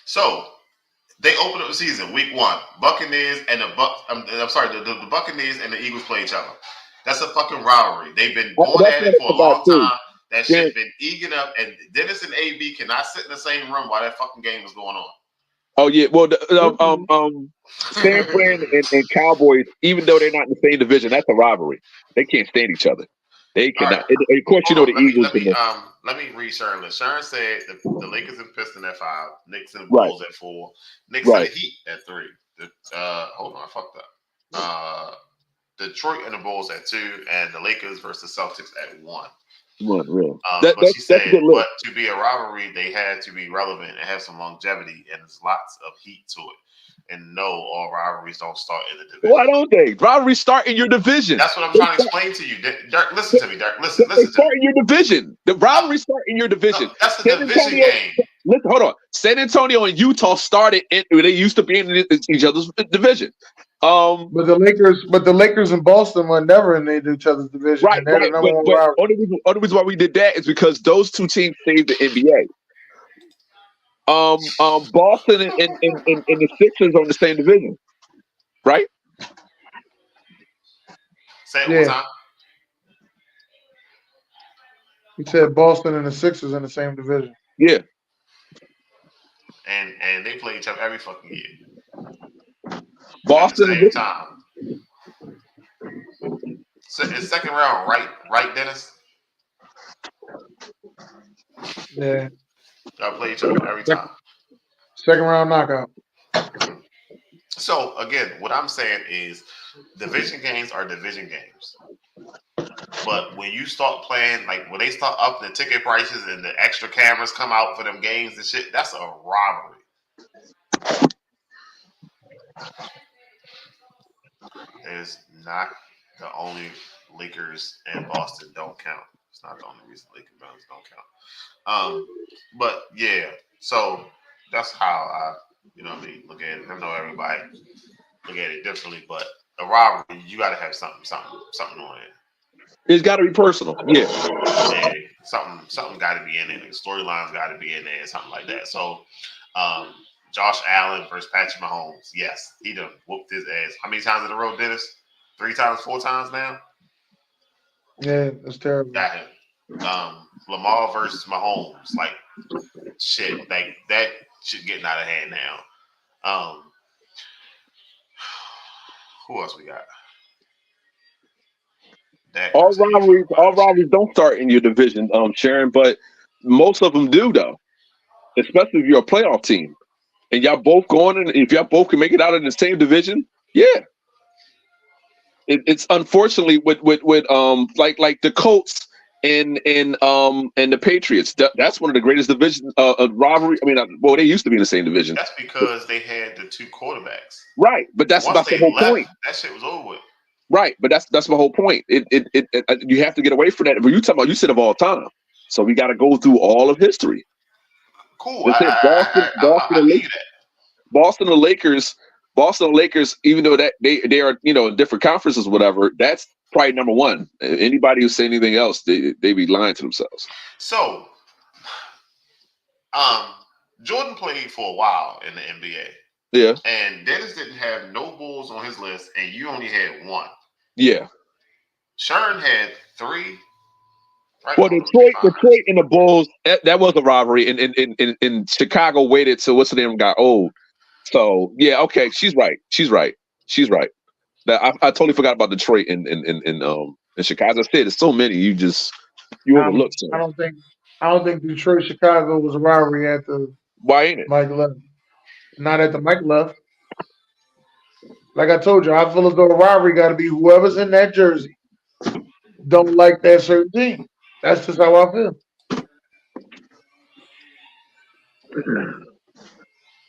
So they open up the season week 1. Buccaneers and the Buccaneers and the Eagles play each other. That's a fucking rivalry. They've been going at it for a long time. That shit been eating up, and Dennis and AB cannot sit in the same room while that fucking game is going on. Oh yeah, well, San Fran and Cowboys, even though they're not in the same division, that's a rivalry. They can't stand each other. They cannot. Right. Of course, the Eagles. Let me read Sharon list. Sharon said the Lakers and Pistons at 5, Knicks and Bulls at 4, Knicks and the Heat at 3. Hold on, I fucked up. Detroit and the Bulls at 2, and the Lakers versus Celtics at 1. Really. But she said, but to be a rivalry, they had to be relevant and have some longevity, and there's lots of heat to it. And no, all rivalries don't start in the division. Why don't they? Rivalries start in your division. That's what I'm trying to explain to you. Dirk, listen to me, Dirk. Listen to me. Start in your division. The rivalries start in your division. No, that's a division game. Listen, hold on. San Antonio and Utah started they used to be in each other's division. But the Lakers and Boston were never in each other's division. Right. Only reason why we did that is because those two teams saved the NBA. Boston and the Sixers are in the same division, right? Say it one time. You said Boston and the Sixers in the same division. Yeah. And they play each other every fucking year. Boston at the same time. So it's second round, right, Dennis? Yeah. Y'all play each other every time. Second round knockout. So again, what I'm saying is division games are division games. But when you start playing, like when they start upping the ticket prices and the extra cameras come out for them games and shit, that's a robbery. It's not the only Lakers and Boston don't count. It's not the only reason Lakers and Boston don't count. But yeah, so that's how I, look at it. I know everybody look at it differently, but a robbery, you got to have something on it. It's got to be personal. Yeah. Something got to be in it. The storylines got to be in there, something like that. So, Josh Allen versus Patrick Mahomes. Yes, he done whooped his ass. How many times in a row, Dennis? 3 times, 4 times now? Yeah, that's terrible. Got him. Lamar versus Mahomes. Like, shit. Like, that shit getting out of hand now. Who else we got? All rivalries don't start in your division, Sharon, but most of them do, though. Especially if you're a playoff team. And y'all both going in, if y'all both can make it out in the same division, yeah. It's unfortunately with like the Colts and the Patriots. That's one of the greatest divisions of rivalry. I mean, they used to be in the same division. That's because they had the 2 quarterbacks. Right, but that's the whole point. That shit was over with. Right, but that's my whole point. You have to get away from that. But you said of all time, so we got to go through all of history. Cool. Boston and the Lakers, even though that they are in different conferences, whatever. That's probably number one. Anybody who say anything else, they be lying to themselves. So, Jordan played for a while in the NBA. Yeah. And Dennis didn't have no Bulls on his list, and you only had 1. Yeah. Sharon had 3. Right? Well, Detroit and the Bulls, that was a rivalry. And Chicago waited till what's the name got old. So yeah, okay, she's right. I totally forgot about Detroit and In Chicago, I said, there's so many. You overlook some. I don't think Detroit Chicago was a rivalry at the Why ain't it? Mike left. Not at the Mike left. Like I told you, I feel as though the rivalry got to be whoever's in that jersey don't like that certain team. That's just how I feel.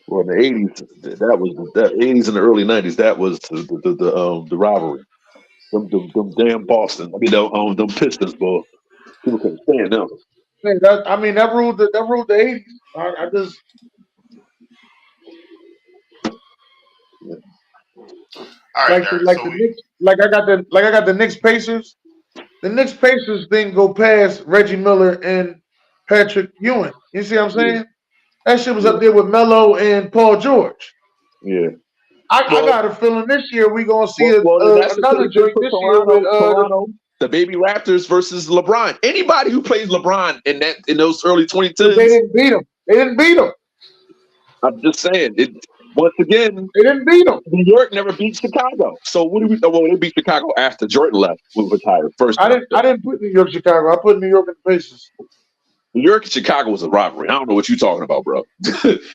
Well, in the '80s, that was the '80s and the early '90s. That was the rivalry. Them damn Boston. I mean, them Pistons, boy. People couldn't stand them. Hey, that ruled the '80s. I just All right, like I got the Knicks Pacers. The Knicks Pacers didn't go past Reggie Miller and Patrick Ewing. You see what I'm saying? That shit was up there with Melo and Paul George. Yeah. I got a feeling this year we gonna see another joint this year Toronto, the Baby Raptors versus LeBron. Anybody who plays LeBron in those early 2010s, they didn't beat him. I'm just saying it. Once again, they didn't beat them. New York never beat Chicago. So what do we? Well, they beat Chicago after Jordan left. We retired first. I didn't put New York, Chicago. I put New York in the Pacers. New York and Chicago was a rivalry. I don't know what you're talking about, bro.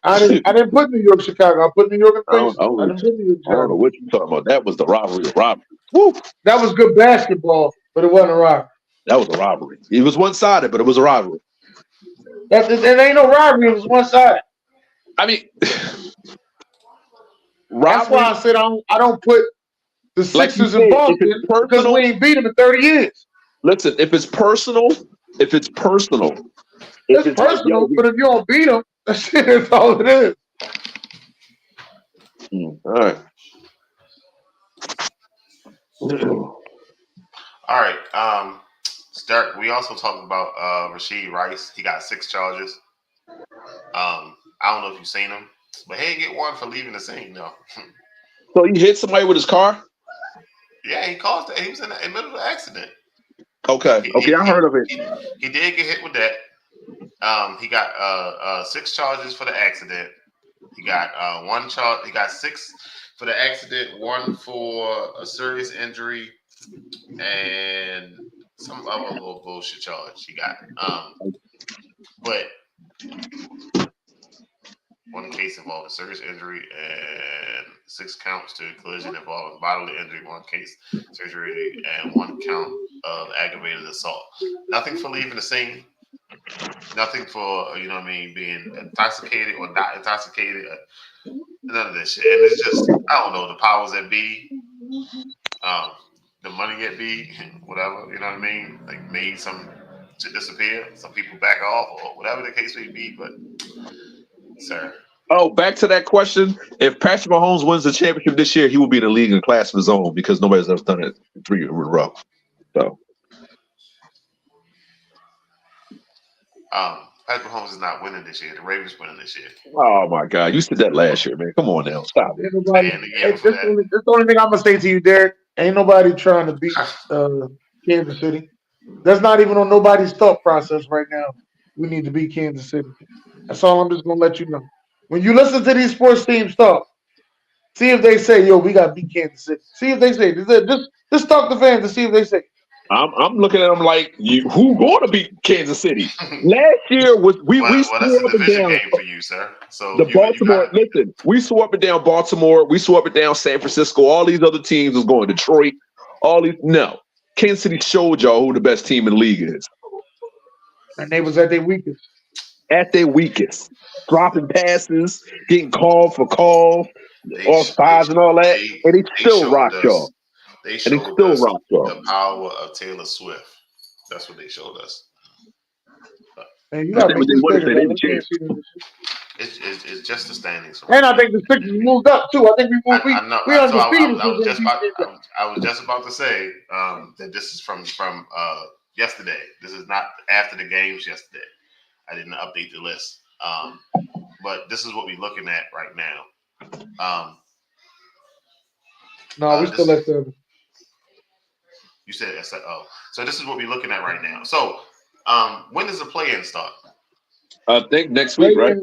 I didn't put New York, Chicago. I put New York in the Pacers. I didn't put New York, Chicago. I don't know what you're talking about. That was the rivalry of rivalry. Woo! That was good basketball, but it wasn't a rivalry. That was a rivalry. It was one-sided, but it was a rivalry. It ain't no rivalry. It was one-sided. I mean, that's why I said I don't put the Sixers in Boston because we ain't beat them in 30 years. Listen, if it's personal. It's personal, but if you don't beat them, that shit is all it is. All right. All right. Stark. We also talked about Rashid Rice. He got 6 charges. I don't know if you've seen him, but he didn't get one for leaving the scene. No. So he hit somebody with his car? Yeah, he caused it. He was in the middle of an accident. Okay. I heard of it. He did get hit with that. He got 6 charges for the accident. He got 1 charge. He got 6 for the accident, 1 for a serious injury, and some other little bullshit charge he got. But 1 case involved a serious injury and 6 counts to collision involving bodily injury, 1 case surgery, and 1 count of aggravated assault. Nothing for leaving the scene. Nothing for, being intoxicated or not intoxicated. None of that shit. And it's just, I don't know, the powers that be, the money that be, whatever, you know what I mean? Like, made some to disappear. Some people back off or whatever the case may be, but sir. Oh, back to that question. If Patrick Mahomes wins the championship this year, he will be in the league in class of his own because nobody's ever done it 3 years in a row. So, Patrick Mahomes is not winning this year. The Ravens winning this year. Oh my God, you said that last year, man. Come on now, stop it. That's the only thing I'm gonna say to you, Derek. Ain't nobody trying to beat Kansas City. That's not even on nobody's thought process right now. We need to beat Kansas City. That's all I'm just gonna let you know. When you listen to these sports teams talk, see if they say, "Yo, we got to beat Kansas City." See if they say, just talk to fans and see if they say. I'm looking at them like, who going to beat Kansas City? Last year was we that's a division game for you, sir. So Baltimore. Listen, we swore up and down Baltimore. We swore up and down San Francisco. All these other teams was going Detroit. No. Kansas City showed y'all who the best team in the league is. And they was at their weakest. At their weakest. Dropping passes, getting called for calls, offsides and all that. And they still rocked y'all. They showed us the power of Taylor Swift. That's what they showed us. And you got to It's just the standings. And I think the Sixers moved up too. I think we undefeated. I was just about to say that this is from yesterday. This is not after the games yesterday. I didn't update the list. But this is what we're looking at right now. No, we still at 7. You said so this is what we're looking at right now. So, when does the play-in start? I think next week, right?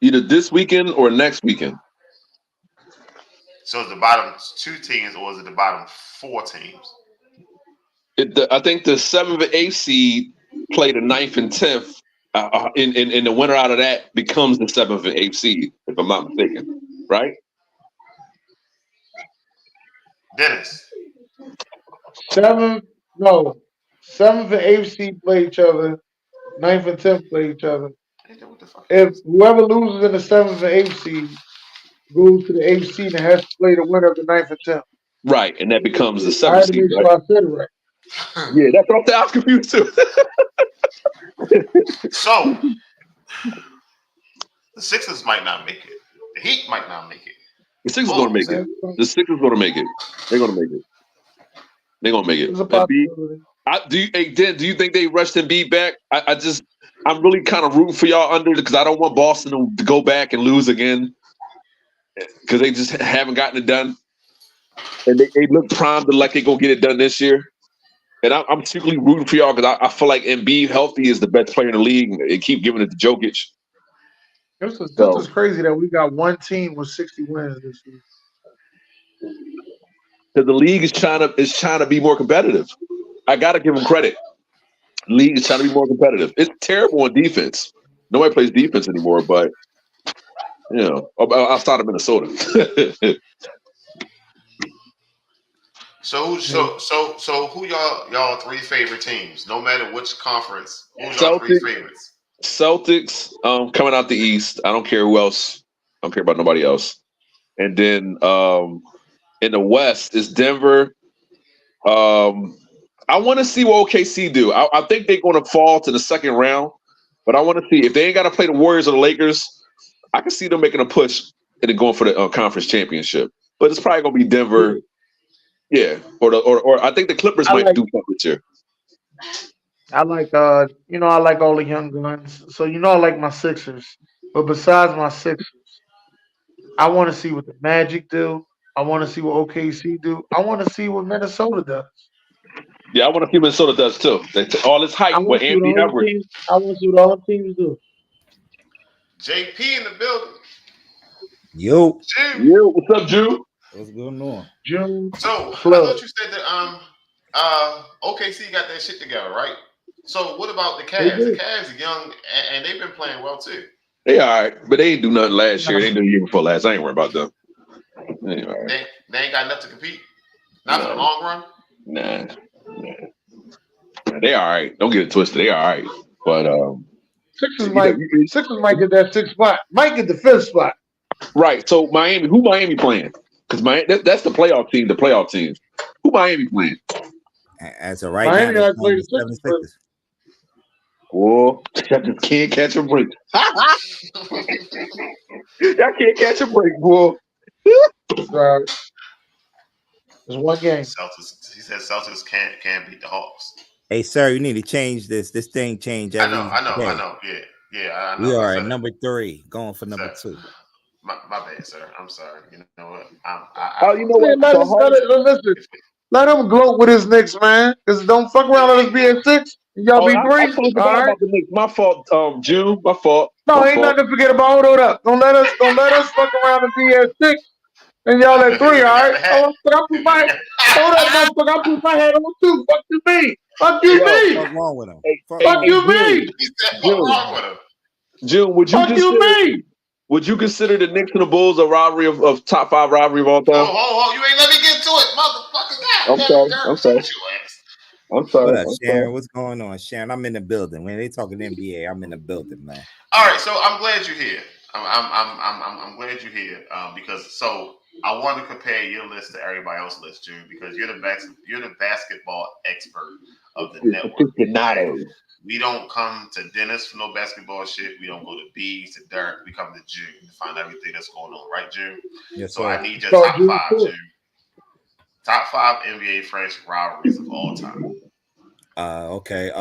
Either this weekend or next weekend. So is the bottom 2 teams, or is it the bottom 4 teams? I think the 7th and 8th seed play the 9th and 10th. In the winner out of that becomes the 7th and 8th seed, if I'm not mistaken, right? Dennis. 7th and 8th seed play each other. 9th and 10th play each other. What the fuck? If whoever loses in the 7th and 8th seed goes to the 8th seed and has to play the winner of the 9th and 10th. Right, and that becomes the I 7th had to seed, make right? sure I said it right. Yeah, that's what I'm saying. I was confused too. So the Sixers might not make it. The Heat might not make it. The Sixers going to make it. The Sixers going to make it. They're going to make it. They're going to make it. There's a possibility. Do you think they rushed Embiid back? I'm really kind of rooting for y'all under because I don't want Boston to go back and lose again because they just haven't gotten it done. And they look primed like they're going to get it done this year. And I'm secretly rooting for y'all because I feel like Embiid healthy is the best player in the league and keep giving it to Jokic. This is crazy that we got one team with 60 wins this year. Because the league is trying to be more competitive. I got to give them credit. The league is trying to be more competitive. It's terrible on defense. Nobody plays defense anymore, but outside of Minnesota. So who y'all 3 favorite teams? No matter which conference, who's y'all 3 favorites? Celtics, coming out the East. I don't care who else. I don't care about nobody else. And then in the West is Denver. I want to see what OKC do. I think they're going to fall to the second round, but I want to see if they ain't got to play the Warriors or the Lakers. I can see them making a push and then going for the conference championship. But it's probably going to be Denver. Yeah, or I think the Clippers might do something this year. I like I like all the young guns. So I like my Sixers. But besides my Sixers, I want to see what the Magic do. I want to see what OKC do. I want to see what Minnesota does. Yeah, I want to see what Minnesota does too. All this hype with Anthony Edwards. I want to see what all the teams do. JP in the building. Yo, what's up, Drew? What's going on? June. So I thought you said that OKC got that shit together, right? So what about the Cavs? The Cavs are young and they've been playing well too. They all right, but they ain't do nothing last year. They didn't do the year before last. I ain't worried about them. They ain't got enough to compete. Not for the long run. Nah. They all right. Don't get it twisted. They all right, but Sixers might get that 6th spot. Might get the 5th spot. Right. So who Miami playing? Because that's the playoff team. The playoff teams. Who Miami playing? As of right Miami now, play the 76ers. Whoa, I just can't catch a break. I can't catch a break, boy. Sorry. There's one game. He said Celtics can't beat the Hawks. Hey, sir, you need to change this. This thing changed every I know. Yeah, I know. We are at number 3, going for number 2. My bad, sir. I'm sorry. You know what? Listen. Let him gloat with his Knicks, man. Because don't fuck around. Let us be at 6. And y'all be 3. I totally forgot about the Knicks. My fault, June. My fault. No, ain't nothing to forget about. Hold up. Don't let us fuck around and be at 6. And y'all at 3, all right? Hold up, motherfucker. I put my head on 2. Fuck you, me. Fuck you, me. What's wrong with him? Fuck you, me. June, would you consider the Knicks and the Bulls a robbery of top 5 robbery of all time? Oh, you ain't let me get to it, motherfucker. I'm sorry. What up, Sharon? What's going on, Sharon? I'm in the building. When they talking NBA, I'm in the building, man. All right, so I'm glad you're here. I'm glad you're here because I want to compare your list to everybody else's list, June, because you're the basketball expert of the network. We don't come to Dennis for no basketball shit. We don't go to B to Derek. We come to June to find everything that's going on, right, June? Yes, so sir. I need your top 5, June. Top 5 NBA friendship rivalries of all time. Okay.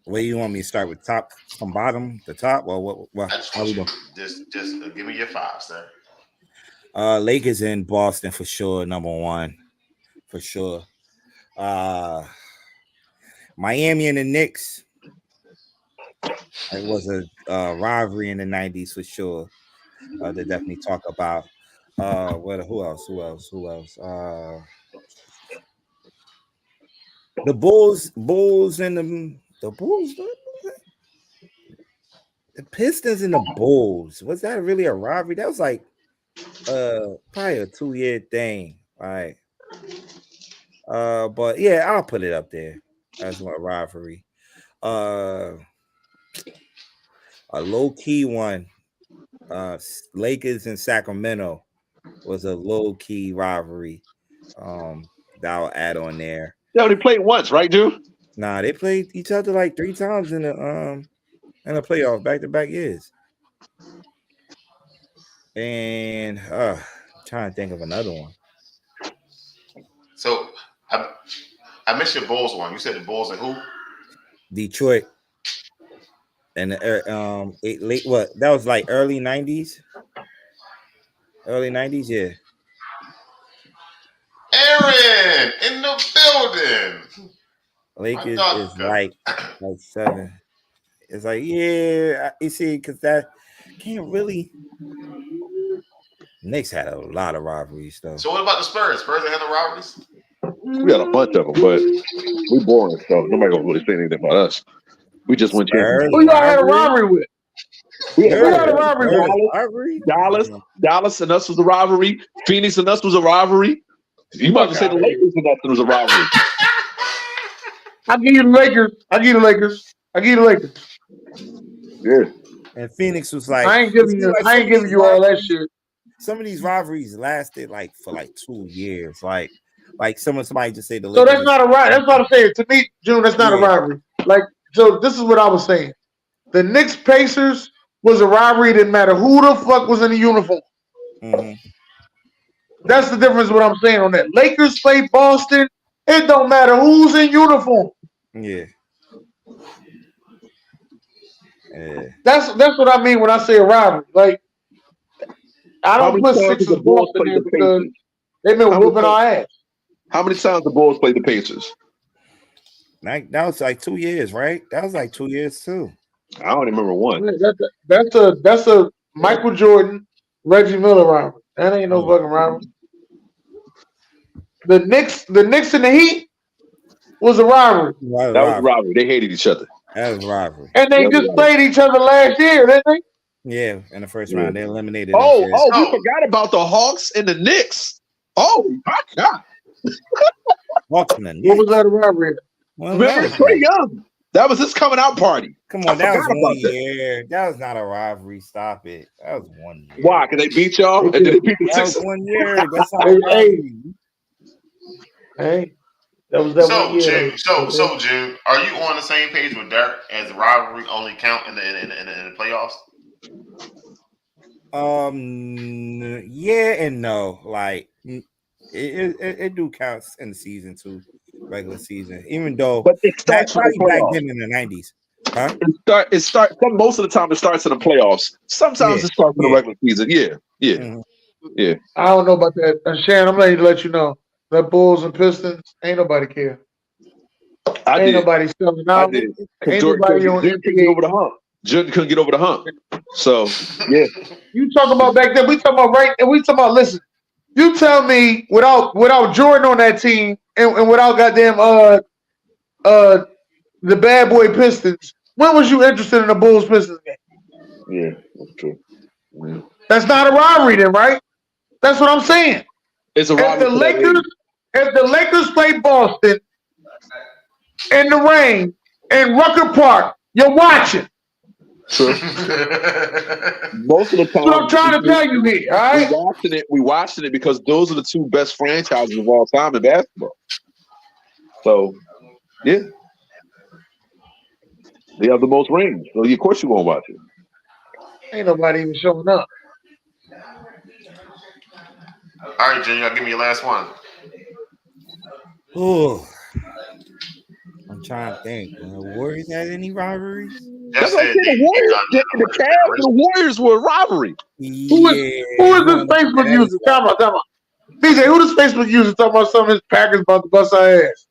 Where you want me to start with? Top from bottom to top? Or what how we doing? Just give me your 5, sir. Lakers in Boston for sure, number 1. For sure. Miami and the Knicks. It was a rivalry in the 90s for sure. They definitely talk about. What? Who else? The Bulls and the Bulls. The Pistons and the Bulls. Was that really a rivalry? That was like probably a 2-year thing. Right. But yeah, I'll put it up there as my rivalry. A low-key one. Lakers and Sacramento was a low-key rivalry. That I'll add on there. They only played once, right, dude? Nah, they played each other like 3 times in the playoff back-to-back years. And trying to think of another one. So I missed your Bulls one. You said the Bulls and who? Detroit. And late what? That was like early 90s. Early 90s, yeah. Aaron in the building. Lakers is like 7. It's like, yeah, you see, because that can't really. Knicks had a lot of rivalries, though. So what about the Spurs? Spurs had no rivalries? We got a bunch of them, but we boring, so nobody gonna really say anything about us. We just went champions. Who y'all had a rivalry with? We Who had a rivalry with? Dallas and us was a rivalry. Phoenix and us was a rivalry. You might just say the Lakers and us was a rivalry. I'll give you the Lakers. Yeah. And Phoenix was like, I ain't giving you all that shit. Some of these rivalries lasted like for like 2 years. Like somebody just say the Lakers. So that's not a rivalry. That's what I'm saying. To me, June, that's not a rivalry. Like, so this is what I was saying. The Knicks Pacers was a rivalry. It didn't matter who the fuck was in the uniform. Mm-hmm. That's the difference. What I'm saying on that. Lakers play Boston. It don't matter who's in uniform. Yeah. That's what I mean when I say a rivalry. Like, I don't put Sixers Boston in because they've been whooping our ass. How many times the Bulls played the Pacers? That was like 2 years, right? That was like 2 years too. I don't remember one. That's a Michael Jordan, Reggie Miller rivalry. That ain't no fucking rivalry. The Knicks and the Heat was a rivalry. That was a rivalry. They hated each other. That was a rivalry. And they just played each other last year, didn't they? Yeah, in the first round. They eliminated. We forgot about the Hawks and the Knicks. Oh my God. Hawks and the Knicks. What was that a rivalry? Well, Trae Young. That was his coming out party. Come on, that was 1 year. That was not a rivalry. Stop it. That was 1 year. Why? Because they beat y'all and then they beat the Sixers. That was 1 year. That's not a rivalry. Hey, that was that 1 year. June, so June, are you on the same page with Derek as the rivalry only count in the playoffs? Yeah and no. Like it do count in the season too, regular season. Even though, but it starts probably back then in the 90s. Huh? It start most of the time. It starts in the playoffs. Sometimes it starts in the regular season. Yeah. Mm-hmm. Yeah. I don't know about that. And Shannon, I'm ready to let you know that Bulls and Pistons ain't nobody care. Ain't nobody selling out. I did. Jordan couldn't get over the hump. Jordan couldn't get over the hump. So yeah. You talk about back then. We talking about right. And we talking about listen. You tell me without Jordan on that team and without goddamn the bad boy Pistons. When was you interested in the Bulls Pistons game? Yeah, that's true. Yeah. That's not a rivalry then, right? That's what I'm saying. It's a rivalry. If the Lakers play Boston in the rain in Rucker Park, you're watching. True. Most of the time, that's what I'm trying to tell you here. All right, we watching it because those are the two best franchises of all time in basketball. So, yeah, they have the most rings. So, of course, you're gonna watch it. Ain't nobody even showing up. All right, Junior, give me your last one. Oh, I'm trying to think. The Warriors had any rivalries? That's what I'm saying. The Cavs and the Warriors were a rivalry. Who is this Facebook user? Come on. BJ, who does Facebook user talking about some of his Packers about to bust our ass?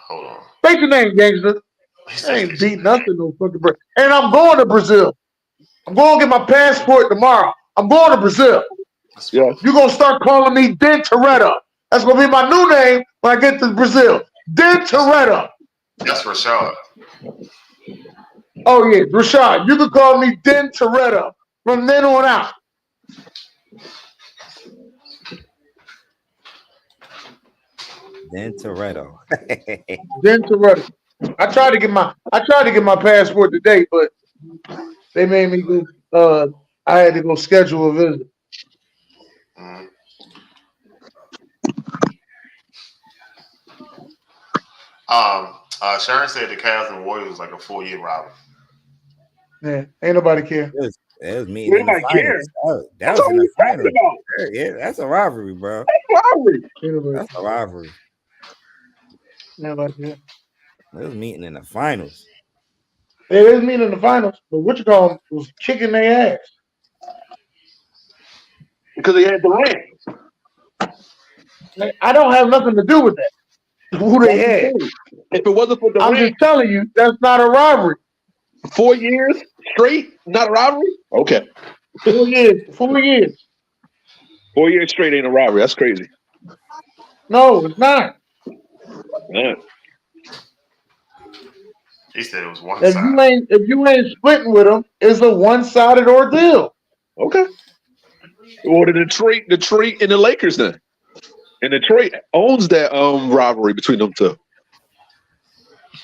Hold on. State your name, gangster. I ain't beat nothing no fucking Brazil. And I'm going to Brazil. I'm going to get my passport tomorrow. I'm going to Brazil. That's Yeah. You're gonna start calling me Den Toretto. That's gonna be my new name when I get to Brazil. Den Toretto. That's Rashad. Oh yeah, Rashad, you can call me Den Toretto from then on out. Then Toretto. Den Toretto. I tried to get my passport today, but they made me go. I had to go schedule a visit. Mhm. Sharon said the Cavs and Warriors was like a 4-year rivalry. Yeah, ain't nobody care. It was meeting in the Nobody finals. That That's was all in the we talking finals. about. Yeah, that's a rivalry, bro. Rivalry. Ain't nobody, That's a rivalry. nobody care. It was meeting in the finals. It is mean in the finals, but what you call them was kicking their ass. Because they had Durant. I don't have nothing to do with that. Who they had. If it wasn't for I'm Durant, just telling you, that's not a rivalry. 4 years straight, not a rivalry? Okay. 4 years. 4 years. 4 years straight ain't a rivalry. That's crazy. No, it's not. Man. He said it was one If side. you ain't splitting with them, it's a one-sided ordeal. Okay. Or the Detroit and the Lakers then. And Detroit owns that rivalry between them two.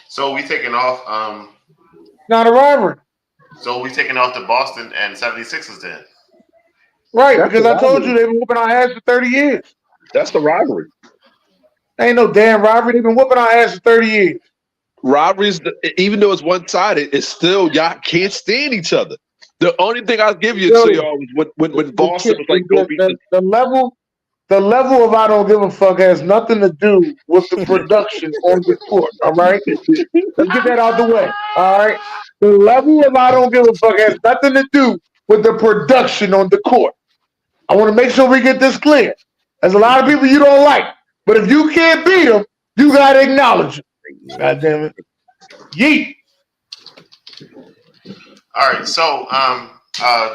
So we taking off Not a rivalry. the Boston and 76ers then. Right, That's because the I told you rivalry. they've been whooping our ass for 30 years. That's the rivalry. Ain't no damn rivalry. They've been whooping our ass for 30 years. Rivalries, even though it's one-sided, it's still y'all can't stand each other. The only thing I'll give you to y'all was when Boston was like, go beat The level of I don't give a fuck has nothing to do with the production on the court. All right, let's get that out the way. All right, the level of I don't give a fuck has nothing to do with the production on the court. I want to make sure we get this clear. There's a lot of people you don't like, but if you can't beat them, you gotta acknowledge them. God damn it, yeet. All right, so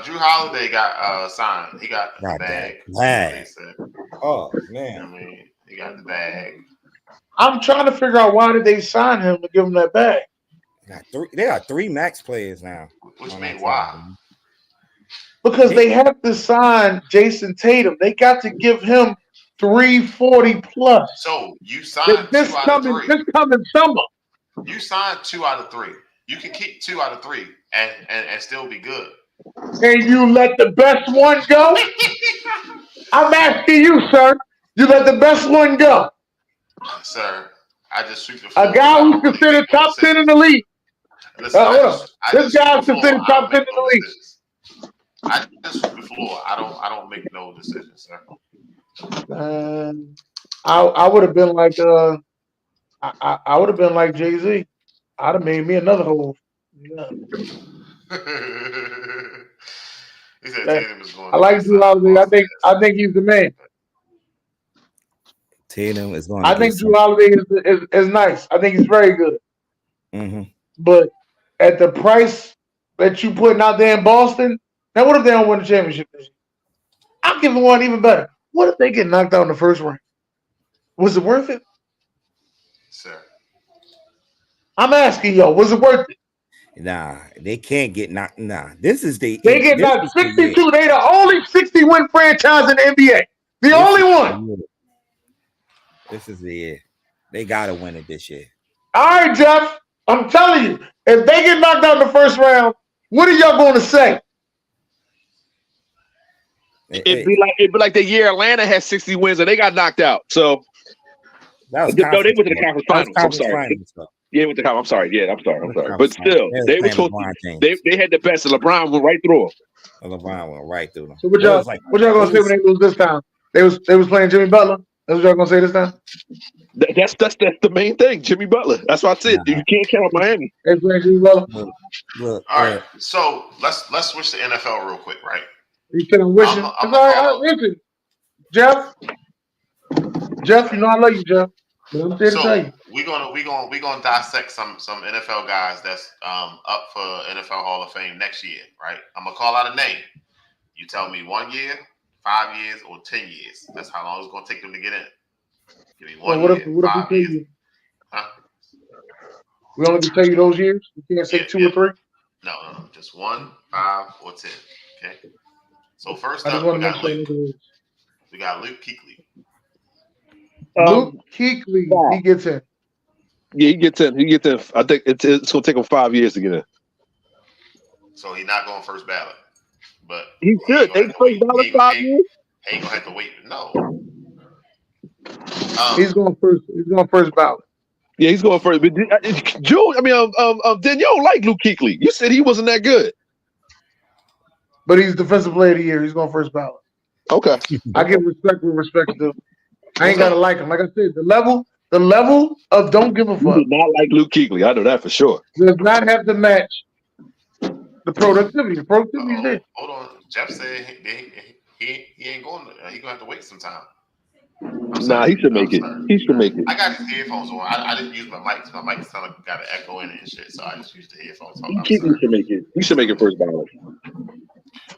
Drew Holiday got signed. He got the Got bag. that bag. They said. Oh I man. mean, he got the bag. I'm trying to figure out why did they sign him to give him that bag. They got three max players now. Which on mean that why? team. Because they have to sign Jason Tatum. They got to give him 340 plus. So you signed This 2 out of 3. coming summer. You signed 2 out of 3. You can keep 2 out of 3 and still be good. And you let the best one go? I'm asking you, sir. You let the best one go. Sir, I just sweep the floor. A guy who's considered top 10 in the league. Listen, Hold on. This guy's considered top 10 in the league. I just sweep the floor. I don't make no decisions, sir. I would have been like I would have been like Jay-Z. I'd have made me another hole. Yeah. He said Tatum is going. I like Drew Holiday. I think he's the man. Tatum is going. I think Drew Holiday is nice. I think he's very good. Mm-hmm. But at the price that you putting out there in Boston, now what if they don't win the championship this year? I'll give them one even better. What if they get knocked out in the first round? Was it worth it? Sir. I'm asking y'all, was it worth it? Nah, they can't get knocked. Nah, this is the. They get knocked 62. They the only 60-win franchise in the NBA. The only one. This is the year. They gotta win it this year. All right, Jeff. I'm telling you, if they get knocked out in the first round, what are y'all going to say? It'd be like the year Atlanta had 60 wins and they got knocked out. So that was they went to the conference finals. I'm sorry. Yeah, with the I'm sorry. Yeah, I'm sorry. But still, they were supposed to. They had the best, and LeBron went right through them. LeBron went right through them. So what y'all gonna say when they lose this time? They was playing Jimmy Butler. That's what y'all gonna say this time? That's the main thing, Jimmy Butler. That's what I said. You can't count on Miami. They playing Jimmy Butler. All right, so let's switch to NFL real quick, right? You couldn't wish it. Listen, Jeff, you know I love you, Jeff. But I'm there to tell you. We're gonna dissect some NFL guys that's up for NFL Hall of Fame next year, right? I'm gonna call out a name. You tell me 1 year, 5 years, or 10 years. That's how long it's gonna take them to get in. Give me Well, 1 what year, if we 5 tell years. you Huh? we only can tell you those years? We can't say Yeah, 2 yeah. or 3. No, just 1, 5, or 10. Okay. So first I just up, want we to make got sure. Luke. We got Luke Kuechly. Luke Kuechly, he gets in. Yeah, he gets in. He gets in. I think it's gonna take him 5 years to get in. So he's not going first ballot. But He he should. ain't They gonna have to first wait. ballot 5 years. He ain't gonna have to wait. No. He's going first. He's going first ballot. Yeah, he's going first. But June, Dan, you don't like Luke Kuechly. You said he wasn't that good. But he's defensive player of the year. He's going first ballot. Okay. I give respect where respect due. I ain't gotta like him. Like I said, the level of don't give a You fuck did not like Luke Kuechly. I know that for sure. does not have to match the productivity. The productivity's there. Hold on. Jeff said he ain't going to. He gonna have to wait some time. Nah, he should make it. He should make it. I got his headphones on. I didn't use my mic. So my mic sound like got an echo in it and shit. So I just used the headphones. I'm Kuechly sorry. should make it. He should make it first ballot.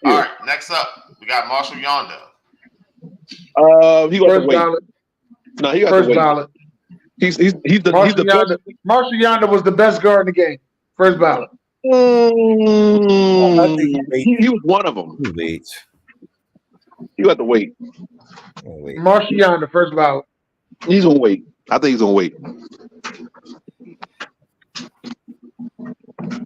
All right. Next up, we got Marshall Yonder. He got to First wait. ballot. No, he got First to wait. ballot. He's the Marshall best. Yonder. Marshall Yonder was the best guard in the game. First ballot. I think He was one of them. wait. You got to wait. Wait. Marshall Yonder, first ballot. He's gonna wait. I think he's gonna wait.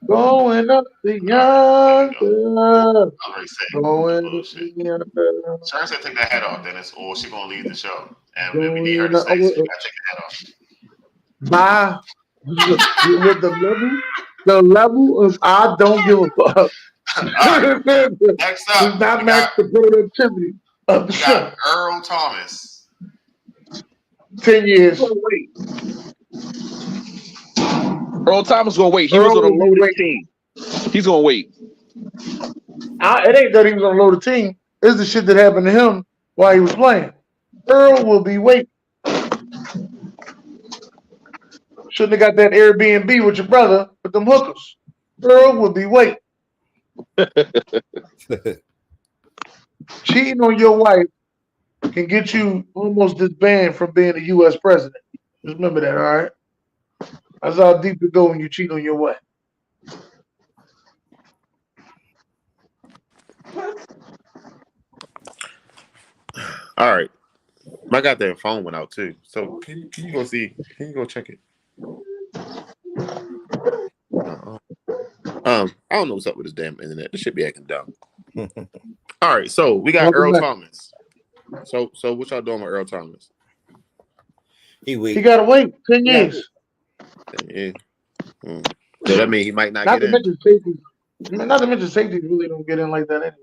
Going up the yonder. I already said Going up bullshit. the yonder. Sharon said take that head off, Dennis, or she gonna leave the show. And if we need her to stay, so you gotta take the head off. By with the level of I don't give a fuck. All right. Next up, Does not we match the productivity of the we show. got Earl Thomas. 10 years. Earl Thomas gonna wait. He Earl was on a will loaded wait. team. He's gonna wait. It ain't that he was on a loaded team. It's the shit that happened to him while he was playing. Earl will be waiting. Shouldn't have got that Airbnb with your brother with them hookers. Earl will be waiting. Cheating on your wife can get you almost disbanded from being a U.S. president. Just remember that, all right? That's how deep it go when you cheat on your wife. All right. My goddamn phone went out too. So can you go see? Can you go check it? I don't know what's up with this damn internet. This should be acting dumb. All right, so we got Welcome Earl back. Thomas. So what y'all doing with Earl Thomas? He He wait. got to wait 10 Yeah. years. Yeah. So that means he might not Not get to in. mention safety. Not to mention safety really don't get in like that anyway.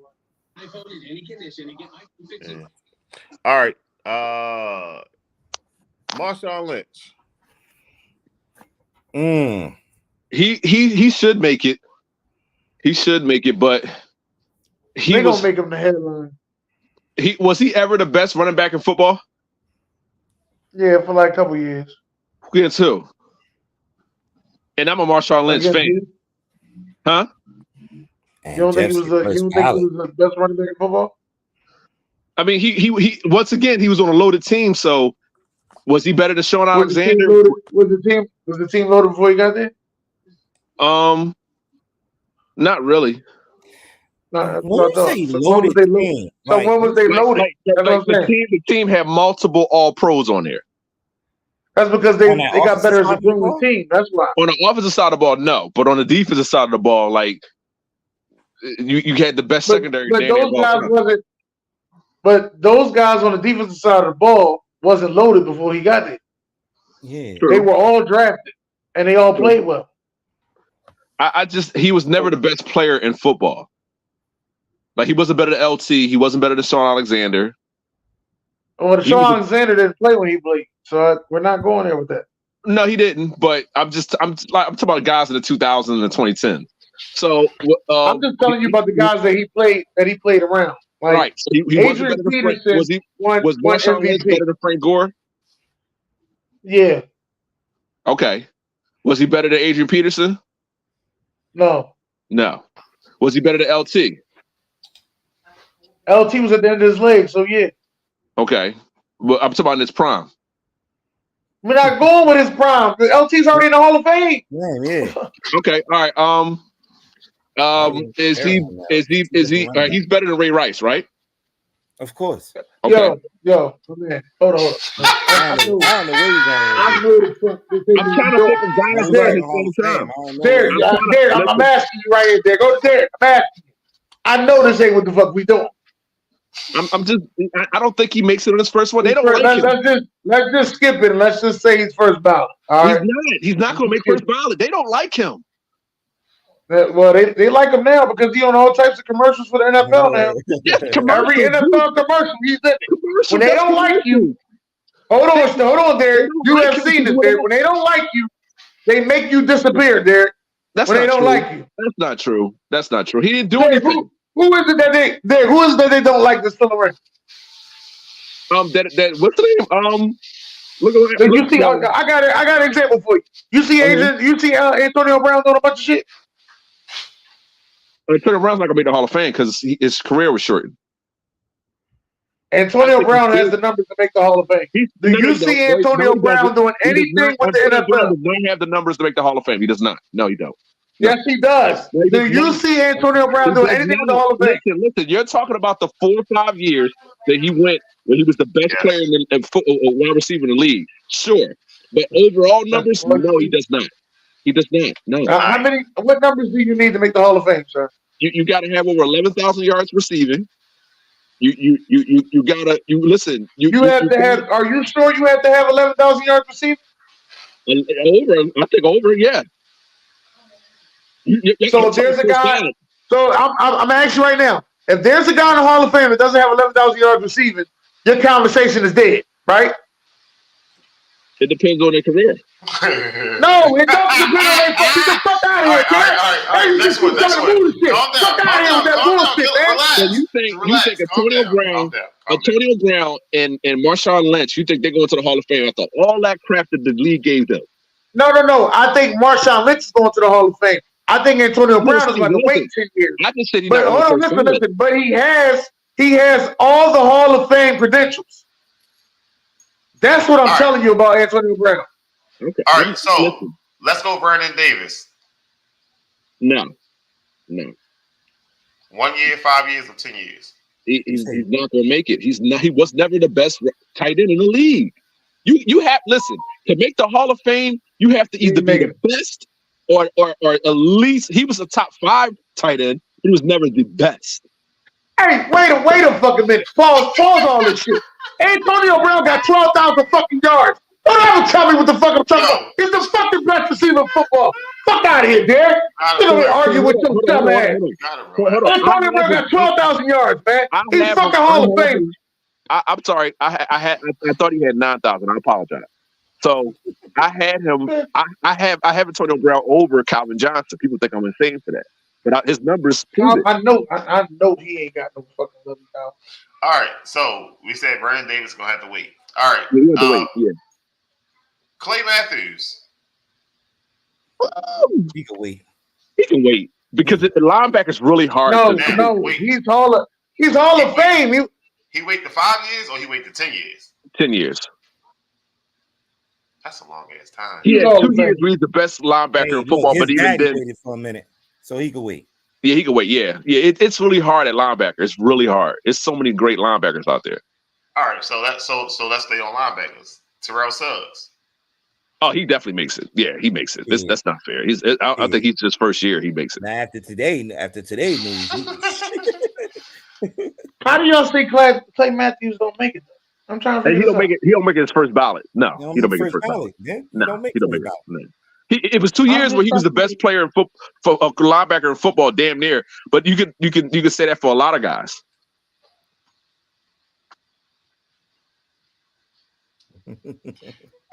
Yeah. All right. Marshawn Lynch. He should make it. He should make it, but They gonna make him the headline. was he ever the best running back in football? Yeah, for like a couple years. Against who? And I'm a Marshawn Lynch Against fan. you? Huh? You don't think he was the best running back in football? I mean, he once again he was on a loaded team. So was he better than Sean Was the Alexander? team loaded before he got there? Not really. No, that's When what I you thought. say So when loaded was they loaded? team, So like, when was they loaded? That's what I'm saying. The team had multiple All Pros on there. That's because they On that got better as a offensive side of the brilliant ball? team. That's why. On the offensive side of the ball, no, but on the defensive side of the ball, like you had the best secondary. But damn near those of all guys time. wasn't. But those guys on the defensive side of the ball wasn't loaded before he got there. Yeah. True. They were all drafted, and they all played well. He was never the best player in football. Like he wasn't better than LT. He wasn't better than Sean Alexander. Well, He Sean was a- Alexander didn't play when he played, so we're not going there with that. No, he didn't. But I'm talking about guys in the 2000s and the 2010s. So I'm just telling you about the guys that he played around. Like, right. So he wasn't Adrian better than Frank. Peterson Was won Marshawn Lynch MVP. better than Frank Gore? Yeah, Okay. Was he better than Adrian Peterson? no, No. Was he better than LT? LT was at the end of his leg, so yeah. Okay, well, I'm talking about in his prime. We're not going with his prime. The LT's already in the Hall of Fame. Yeah. Okay, all right. Is he? He's better than Ray Rice, right? Of course. Okay. Yo, man, hold on. I don't know where you're going. I knew the fuck. I'm trying to think of guys Derek, at the same time. Derek, I'm asking you right here, Derek. Go to Derek. I'm asking you. I know this ain't what the fuck we doing. I'm just. I don't think he makes it on his first one. They don't like him. Let's just skip it and let's just say he's first ballot. All right. He's not going to make first ballot. They don't like him. Well, they like him now because he on all types of commercials for the NFL now. Yes, Every NFL commercial he's in it. When they don't like you, hold on, Derek. You have seen this, Derek. When they don't like you, they make you disappear, Derek. That's when not they don't true. like you. That's not true. That's not true. He didn't do Derek, anything. Who is it that they don't like that's still around? What's the name? You see, I got an example for you. You see, Antonio Brown doing a bunch of shit. Antonio Brown's not gonna make the Hall of Fame because his career was shortened. Antonio Brown has the numbers to make the Hall of Fame. Do you see Antonio Brown doing anything with the NFL? Brown doesn't have the numbers to make the Hall of Fame. He does not. No, he don't. Yes, he does. Do you see Antonio Brown doing anything with the Hall of Fame? Listen, you're talking about the 4 or 5 years that he went when he was the best player in football, wide receiver in the league. Sure, but overall numbers, no, he does not. He does not. No. What numbers do you need to make the Hall of Fame, sir? You got to have over 11,000 yards receiving. You gotta listen. You have to have. Are you sure you have to have 11,000 yards receiving? I think over. Yeah. So if there's a guy. So I'm asking you right now. If there's a guy in the Hall of Fame that doesn't have 11,000 yards receiving, your conversation is dead, right? It depends on their career. No, it don't depend on their career. Get the fuck out of here, man. All right. Next one. Fuck out of here with that bullshit, man. So you think Antonio Brown and Marshawn Lynch, you think they're going to the Hall of Fame after all that crap that the league gave them? No. I think Marshawn Lynch is going to the Hall of Fame. I think Antonio Brown is going to wait 10 years. I just said but hold on, listen. But he has all the Hall of Fame credentials. That's what I'm telling you about Antonio Brown. Okay. All right, so let's go Vernon Davis. No. 1 year, 5 years, or 10 years? He's not going to make it. He was never the best tight end in the league. You have to make the Hall of Fame. You have to either be the best or at least he was a top 5 tight end. He was never the best. Hey, wait a fucking minute. Pause all this shit. Antonio Brown got 12,000 fucking yards. Don't ever tell me what the fuck I'm talking about. He's the fucking best receiver in football. Fuck out of here, Derek. You don't argue with your dumb ass. Antonio Brown got 12,000 yards, man. He's fucking Hall of Fame. I'm sorry. I thought he had 9,000. I apologize. So I had him. I have Antonio Brown over Calvin Johnson. People think I'm insane for that, but his numbers. I know he ain't got no fucking 11,000. All right, so we said Vernon Davis is gonna have to wait. All right, we have to wait. Yeah. Clay Matthews. He can wait. He can wait because the linebacker's really hard. No, he's Hall of Fame. He wait the 5 years or he wait the 10 years? 10 years. That's a long ass time. He had 2 years where he's the best linebacker in football, but even then, waited for a minute, so he can wait. Yeah, he can wait. Yeah. It's really hard at linebacker. It's really hard. There's so many great linebackers out there. All right, so let's stay on linebackers. Terrell Suggs. Oh, he definitely makes it. Yeah, he makes it. That's not fair. I think he's his first year. He makes it. Now after today news. How do y'all see Clay Matthews don't make it? I'm trying to. He don't make it. He don't make it his first ballot. No, he don't make it first ballot. No, he don't make it. No. It was 2 years where he was the best player in for a linebacker in football, damn near. But you could say that for a lot of guys.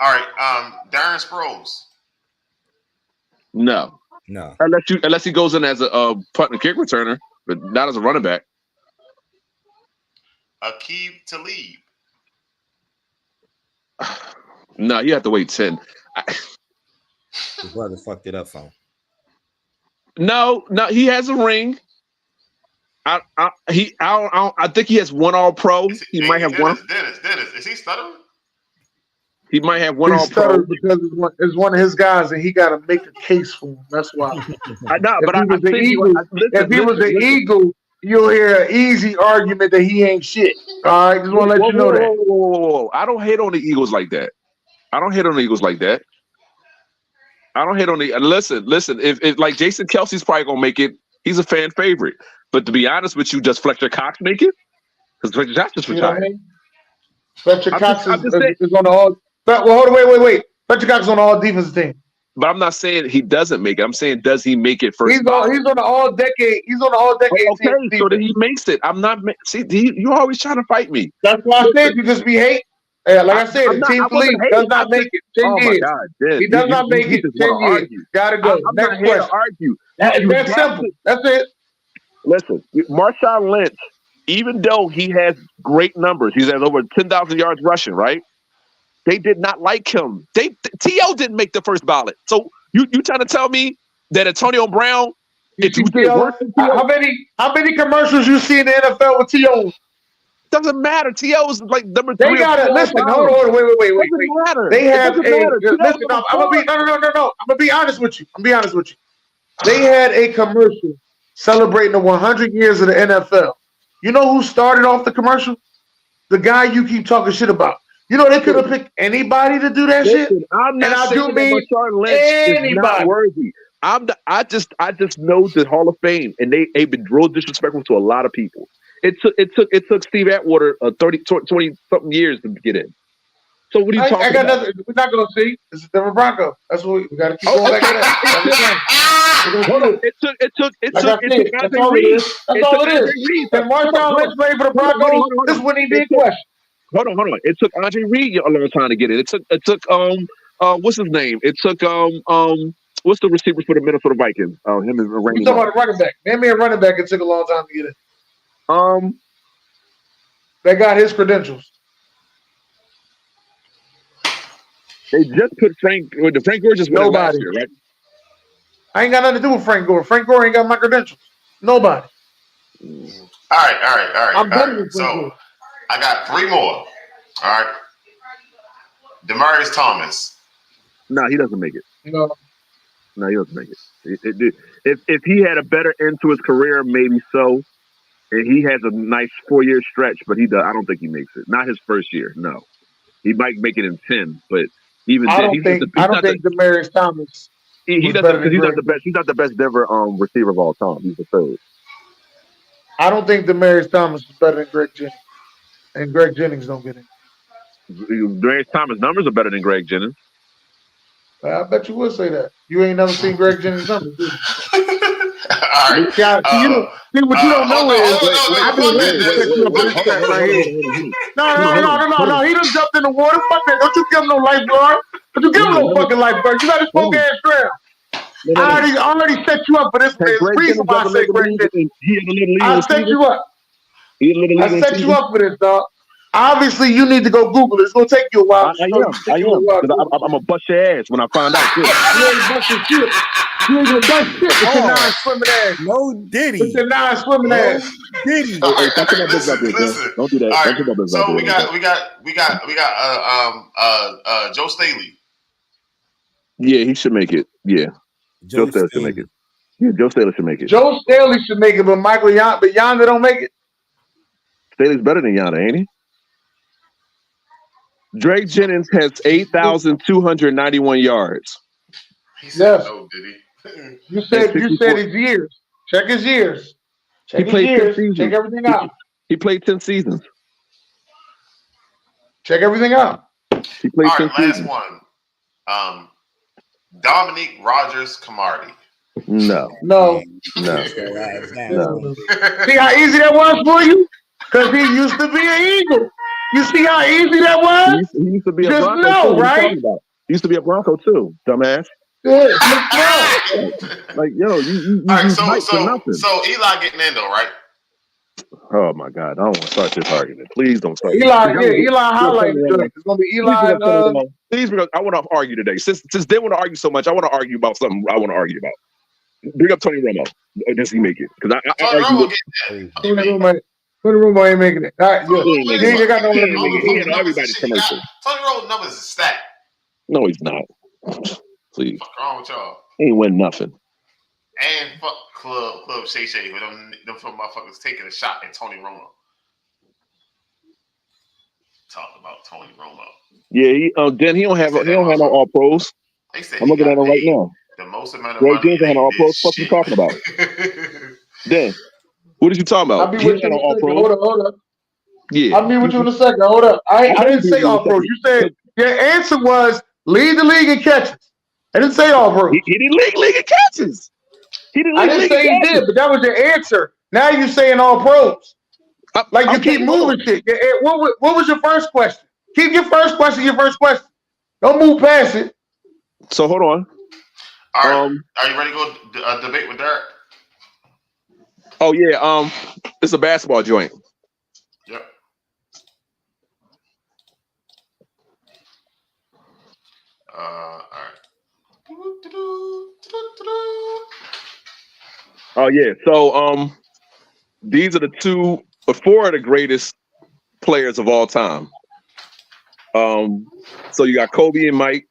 All right, Darren Sproles. No. Unless he goes in as a punt and kick returner, but not as a running back. Aqib Talib. No, you have to wait 10. His brother fucked it up for him. No, he has a ring. I think he has one All Pro. He might have one. Dennis, is he stuttering? He might have one He All Pro. stuttered because it's one of his guys, and he got to make a case for him. That's why. I know, but If he was an Eagle, you'll hear an easy argument that he ain't shit. All right, just want to let you know that. Whoa. I don't hate on the Eagles like that. Listen. If like Jason Kelsey's probably gonna make it, he's a fan favorite. But to be honest with you, does Fletcher Cox make it? Because Fletcher Cox just retired. Fletcher Cox is on the all. Well, hold on, wait. Fletcher Cox is on the all defensive team. But I'm not saying he doesn't make it. I'm saying does he make it first? He's on the all decade. He's on the all decade. Okay, so that he makes it. I'm not. See, you're always trying to fight me. That's why I said because we hate. Like I said, the team Philippe does not make it. 10 years. My God, he does not make it. 10 years. Gotta go. I'm Next not here question. to argue. That's simple. That's it. Listen, Marshawn Lynch, even though he has great numbers, he has over 10,000 yards rushing, right? They did not like him. T.O. didn't make the first ballot. So you trying to tell me that Antonio Brown? How many commercials you see in the NFL with T.O.? Doesn't matter. T.O. is like number 3. They gotta listen. Hold on. Wait. Doesn't matter. They have listen. I'm gonna be honest with you. They had a commercial celebrating the 100 years of the NFL. You know who started off the commercial? The guy you keep talking shit about. You know they could have picked anybody to do that shit. I'm not saying that Marshawn Lynch is not worthy. I just know the Hall of Fame, and they've been real disrespectful to a lot of people. It took Steve Atwater 20 something years to get in. So what are you talking about? Nothing. We're not gonna see. It's the Denver Broncos. That's what we gotta keep going back to that. Hold on. It took That's all it is. And Marshawn Lynch played for the Broncos. This wouldn't even be a question. Hold on. It took Andre Reed a long time to get in. It took what's his name? It took what's the receivers for the Minnesota Vikings? Him and Randy. You talking about a running back? Name me a running back. It took a long time to get in. They got his credentials. They just put Frank Gore just went last year, right? I ain't got nothing to do with Frank Gore. Frank Gore ain't got my credentials. Nobody. All right. I'm better than Frank Gore. I got 3 more. All right. Demaryius Thomas. No, he doesn't make it. No, he doesn't make it. If he had a better end to his career, maybe so. And he has a nice 4-year stretch, but I don't think he makes it. Not his first year. No, he might make it in 10, but even I then, don't think Demaryius Thomas. He doesn't because he's not the best. He's not the best Denver receiver of all time. He's the third. I don't think Demaryius Thomas is better than Greg Jennings, and Greg Jennings don't get it. Demaryius Thomas' numbers are better than Greg Jennings. I bet you would say that. You ain't never seen Greg Jennings' numbers, do you? All right. What you don't know is I've been waiting to set you up with this track right here. No. He done jumped in the water. Fuck that. Don't you give him no lifeguard. Don't you give him no fucking lifeguard. You got his spoke ass drown. I already set you up for this. There's a reason why I say Greg Jennings. I set you up. I set you up for this, dog. Obviously, you need to go Google it. It's gonna take you a while. I am. I'm gonna bust your ass when I find out. You ain't busting shit. You ain't gonna bust shit with your non-swimming ass. No Diddy. With your non-swimming ass. Diddy. Listen. Don't do that. All right. Don't do that. So we got Joe Staley. Yeah, he should make it. Yeah, Joe Staley should make it. Yeah, Joe Staley should make it. Joe Staley should make it, but Yonder don't make it. Staley's better than Yonder, ain't he? Drake Jennings has 8,291 yards. He said Yes. no, did he? You said his years. Check his years. Check his years. Check everything out. He played 10 seasons. Check everything out. He played All 10 right, last seasons. one. Dominique Rodgers-Cromartie. No. See how easy that was for you? Because he used to be an Eagle. You see how easy that was? He used to be a Just Bronco know, too. right? He used to be a Bronco too, dumbass. Good. Just know. Like, yo, you All right, hype for nothing. so Eli getting in though, right? Oh my God, I don't want to start this argument. Please don't start. Eli highlighted. It's gonna be Eli. Please, because I want to argue today. Since they want to argue so much, I want to argue about something I want to argue about. Bring up Tony Romo. Does he make it? Because I Tony argue Romo with get that. Tony Romo ain't making it. All right, yeah. he ain't making You it. ain't got no He ain't record. making it. He had Numbers everybody's and shit. He got- commercial. Tony Romo numbers is stacked. No, he's not. Please. What's wrong with y'all? He ain't win nothing. And fuck Club Shay Shay with them motherfuckers taking a shot at Tony Romo. Talk about Tony Romo. Yeah, then he don't have no all pros. They said I'm looking at him right now. the most amount of Roy money. Jones had all pros. What you talking about? Then what did you talking I'll about? be He with you had in a all second. pros. Hold up. Yeah. I'll be with you in a second. Hold up. I didn't say all pros. You said your answer was lead the league in catches. I didn't say all pros. He didn't league in catches. He didn't I lead didn't league say in he catches. did, but that was your answer. Now you're saying all pros. Like you Okay, keep hold moving shit. What was your first question? Keep your first question your first question. Don't move past it. So hold on. All right. Are you ready to go debate with Derek? Oh yeah. It's a basketball joint. Yep. All right. Oh yeah. So these are the four of the greatest players of all time. So you got Kobe and Mike,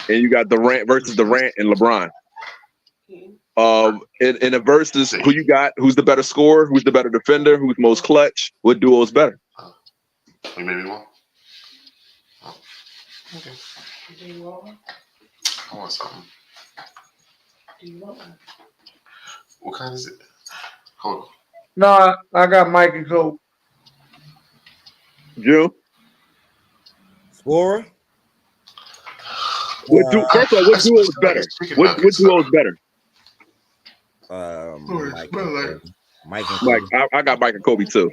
and you got Durant versus Durant and LeBron. In a versus, who you got? Who's the better scorer? Who's the better defender? Who's most clutch? What duo is better? You made me one. Oh. Okay. Do you want one? I want something. Do you want one? What kind is it? Hold on. No, I got Mike and Kobe. June? Scorer? First of all, what duo is better? What duo is better? Mike and Kobe. I got Mike and Kobe too.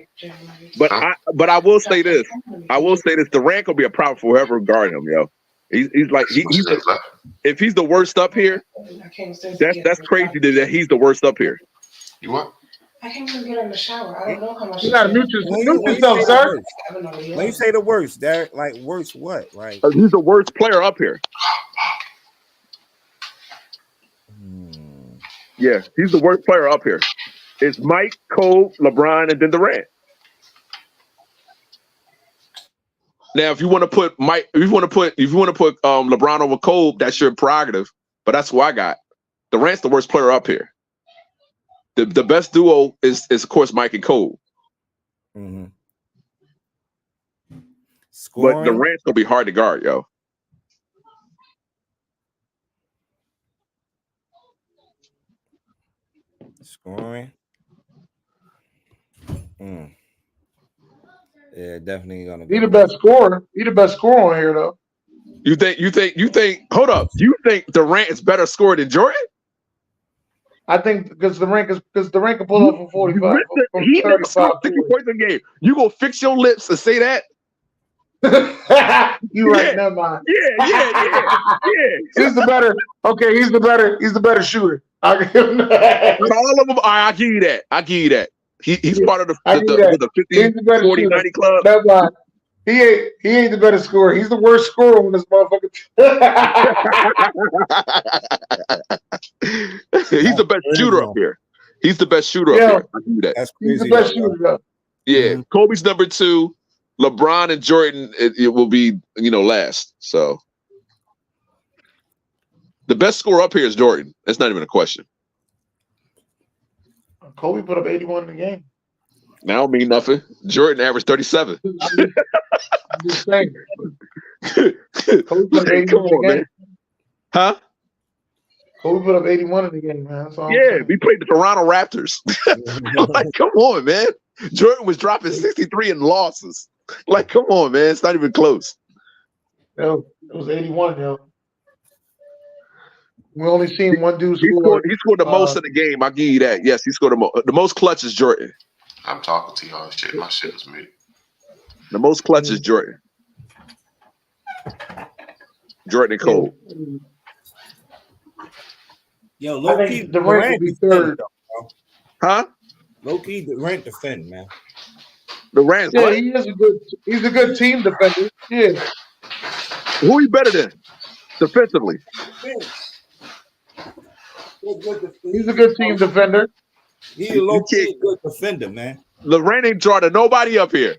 But I will say this. Durant will be a problem for whoever guard him, yo. He's if he's the worst up here, that's crazy that he's the worst up here. You what? I can't even get in the shower. I don't know how much. You gotta mute yourself, sir. When you say the worst, Derek, like worst what? Like he's the worst player up here. Yeah, he's the worst player up here. It's Mike, Kobe, LeBron, and then Durant. Now, if you want to put LeBron over Kobe, that's your prerogative. But that's who I got. Durant's the worst player up here. The best duo is of course Mike and Kobe. Mm-hmm. But Durant's gonna be hard to guard, yo. Scoring. Yeah, definitely gonna He the best scorer. He the best scorer on here though. You think hold up. You think Durant is better scorer than Jordan? I think because Durant can pull up from 45. He never scored 60 points a game. You gonna fix your lips and say that? You right, never mind. Yeah. He's the better shooter. I'll give him that. All of them. I give you that. He's part of the 50, 40, 90 club. Never mind. He ain't the better scorer. He's the worst scorer on this motherfucker. He's the best shooter up here. He's the best shooter up here. I do that. That's crazy. He's the best shooter though. Yeah, Kobe's number 2. LeBron and Jordan, it will be last. So the best scorer up here is Jordan. That's not even a question. Kobe put up 81 in the game. That don't mean nothing. Jordan averaged 37. I'm just saying. Kobe put up 81 Come on, in the game. man. Huh? Kobe put up 81 in the game, man. We played the Toronto Raptors. Like, come on, man. Jordan was dropping 63 in losses. Like, come on, man. It's not even close. Yo, it was 81, yo. We only seen one dude score. He scored the most in the game. I'll give you that. Yes, he scored the most clutch is Jordan. I'm talking to y'all. Shit, my shit is muted. The most clutch is Jordan. Jordan and Cole. Yo, low key, Durant will be third. Huh? Low key, Durant defend, man. Durant's yeah, he's a good team defender. Yeah. Who he better than defensively? He's a good team defender. He a low key good defender, man. Lorraine ain't drawing nobody up here.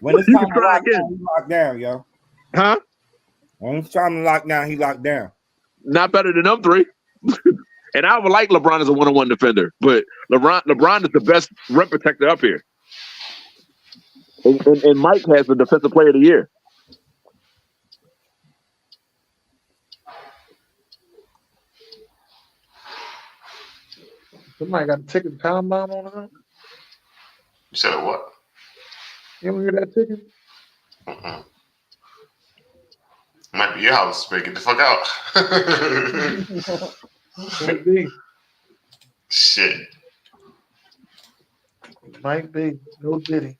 When it's You time can to try lock again. down, he locked down, yo. Huh? When it's time to lock down, he locked down. Not better than them three. And I would like LeBron as a one-on-one defender, but LeBron is the best rim protector up here. And Mike has the defensive player of the year. Somebody got a ticket combine on him. You said what? You ever hear that ticket? Mm-mm. Might be your house, but get the fuck out. Might be. Shit. Might be. No diddy.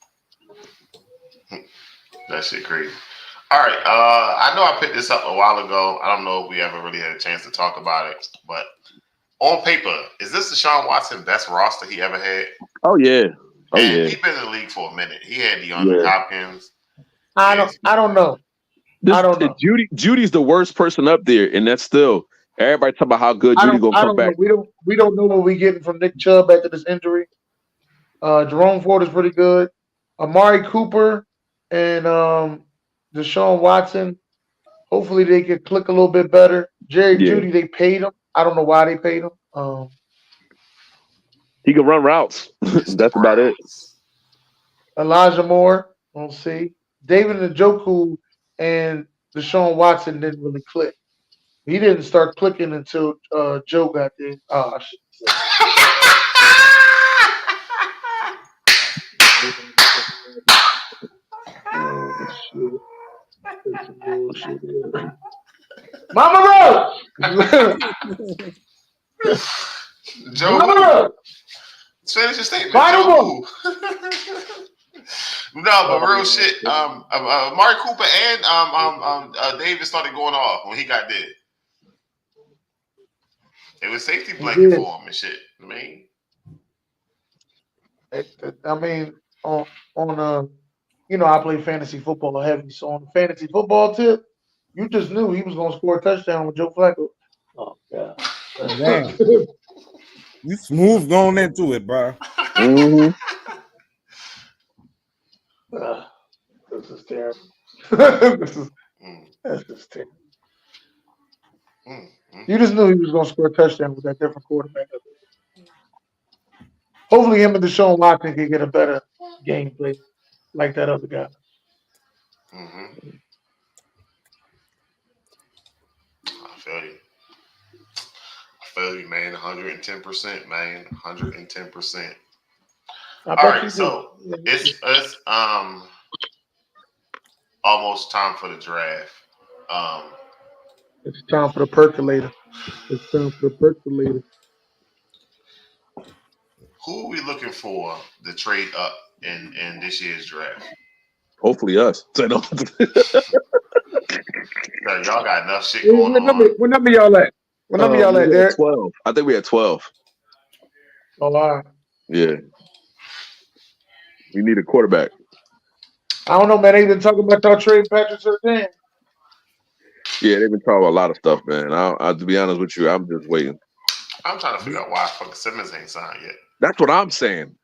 That shit crazy. All right. I know I picked this up a while ago. I don't know if we ever really had a chance to talk about it, but on paper, is this Deshaun Watson best roster he ever had? Oh yeah. Oh And yeah. he's been in the league for a minute. He had DeAndre Hopkins. I don't know. I don't know. Judy's the worst person up there, and that's still everybody talking about how good Judy gonna come back. Know. We don't know what we're getting from Nick Chubb after this injury. Jerome Ford is pretty good. Amari Cooper and Deshaun Watson. Hopefully they can click a little bit better. Jerry Judy, they paid him. I don't know why they paid him. He can run routes. That's about it. Elijah Moore, we'll see. David Njoku and Deshaun Watson didn't really click. He didn't start clicking until Joe got there. Oh, I shouldn't say that. Mama Rose! Joe, Mama Rose! finish your statement. Final Joe. No, but real shit. Amari Cooper and David started going off when he got dead. It was safety blanket for him and shit. I mean, on I play fantasy football heavy. So on the fantasy football tip, you just knew he was going to score a touchdown with Joe Flacco. Oh, God. Damn. You smooth going into it, bro. Mm-hmm. This is terrible. This is terrible. You just knew he was going to score a touchdown with that different quarterback. Hopefully him and Deshaun Watson can get a better gameplay like that other guy. Mm-hmm. I feel you, man. 110%, man. 110%. All right, so it's almost time for the draft. It's time for the percolator. Who are we looking for to trade up in this year's draft? Hopefully us. Y'all got enough shit going on. What number y'all at? What number y'all at, Derek? 12. I think we had 12. Oh, wow. Yeah. We need a quarterback. I don't know, man. They've been talking about y'all trading Patrick Surtain. Yeah, they've been talking about a lot of stuff, man. I to be honest with you, I'm just waiting. I'm trying to figure out why fucking Simmons ain't signed yet. That's what I'm saying.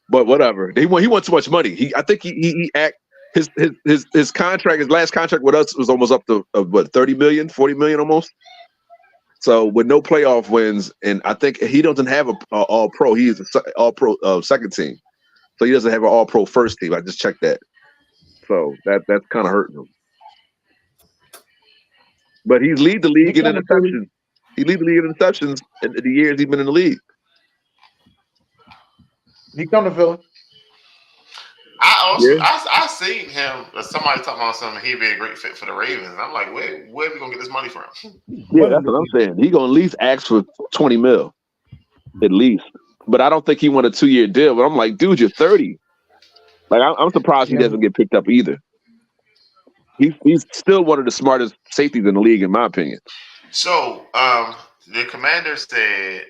But whatever. He won too much money. I think his contract, his last contract with us was almost up to 30 million, 40 million almost. So with no playoff wins, and I think he doesn't have a all pro. He is an all pro second team. So he doesn't have an all pro first team. I just checked that. So that's kind of hurting him. But he's lead the league in interceptions. He lead the league in interceptions in the years he's been in the league. He come to Philly. I seen him. Somebody talking about something. He'd be a great fit for the Ravens. And I'm like, where are we gonna get this money from? Yeah, that's what I'm saying. He gonna at least ask for 20 mil, at least. But I don't think he want a 2-year deal. But I'm like, dude, you're 30. Like I'm surprised he doesn't get picked up either. He's still one of the smartest safeties in the league, in my opinion. So the Commanders said.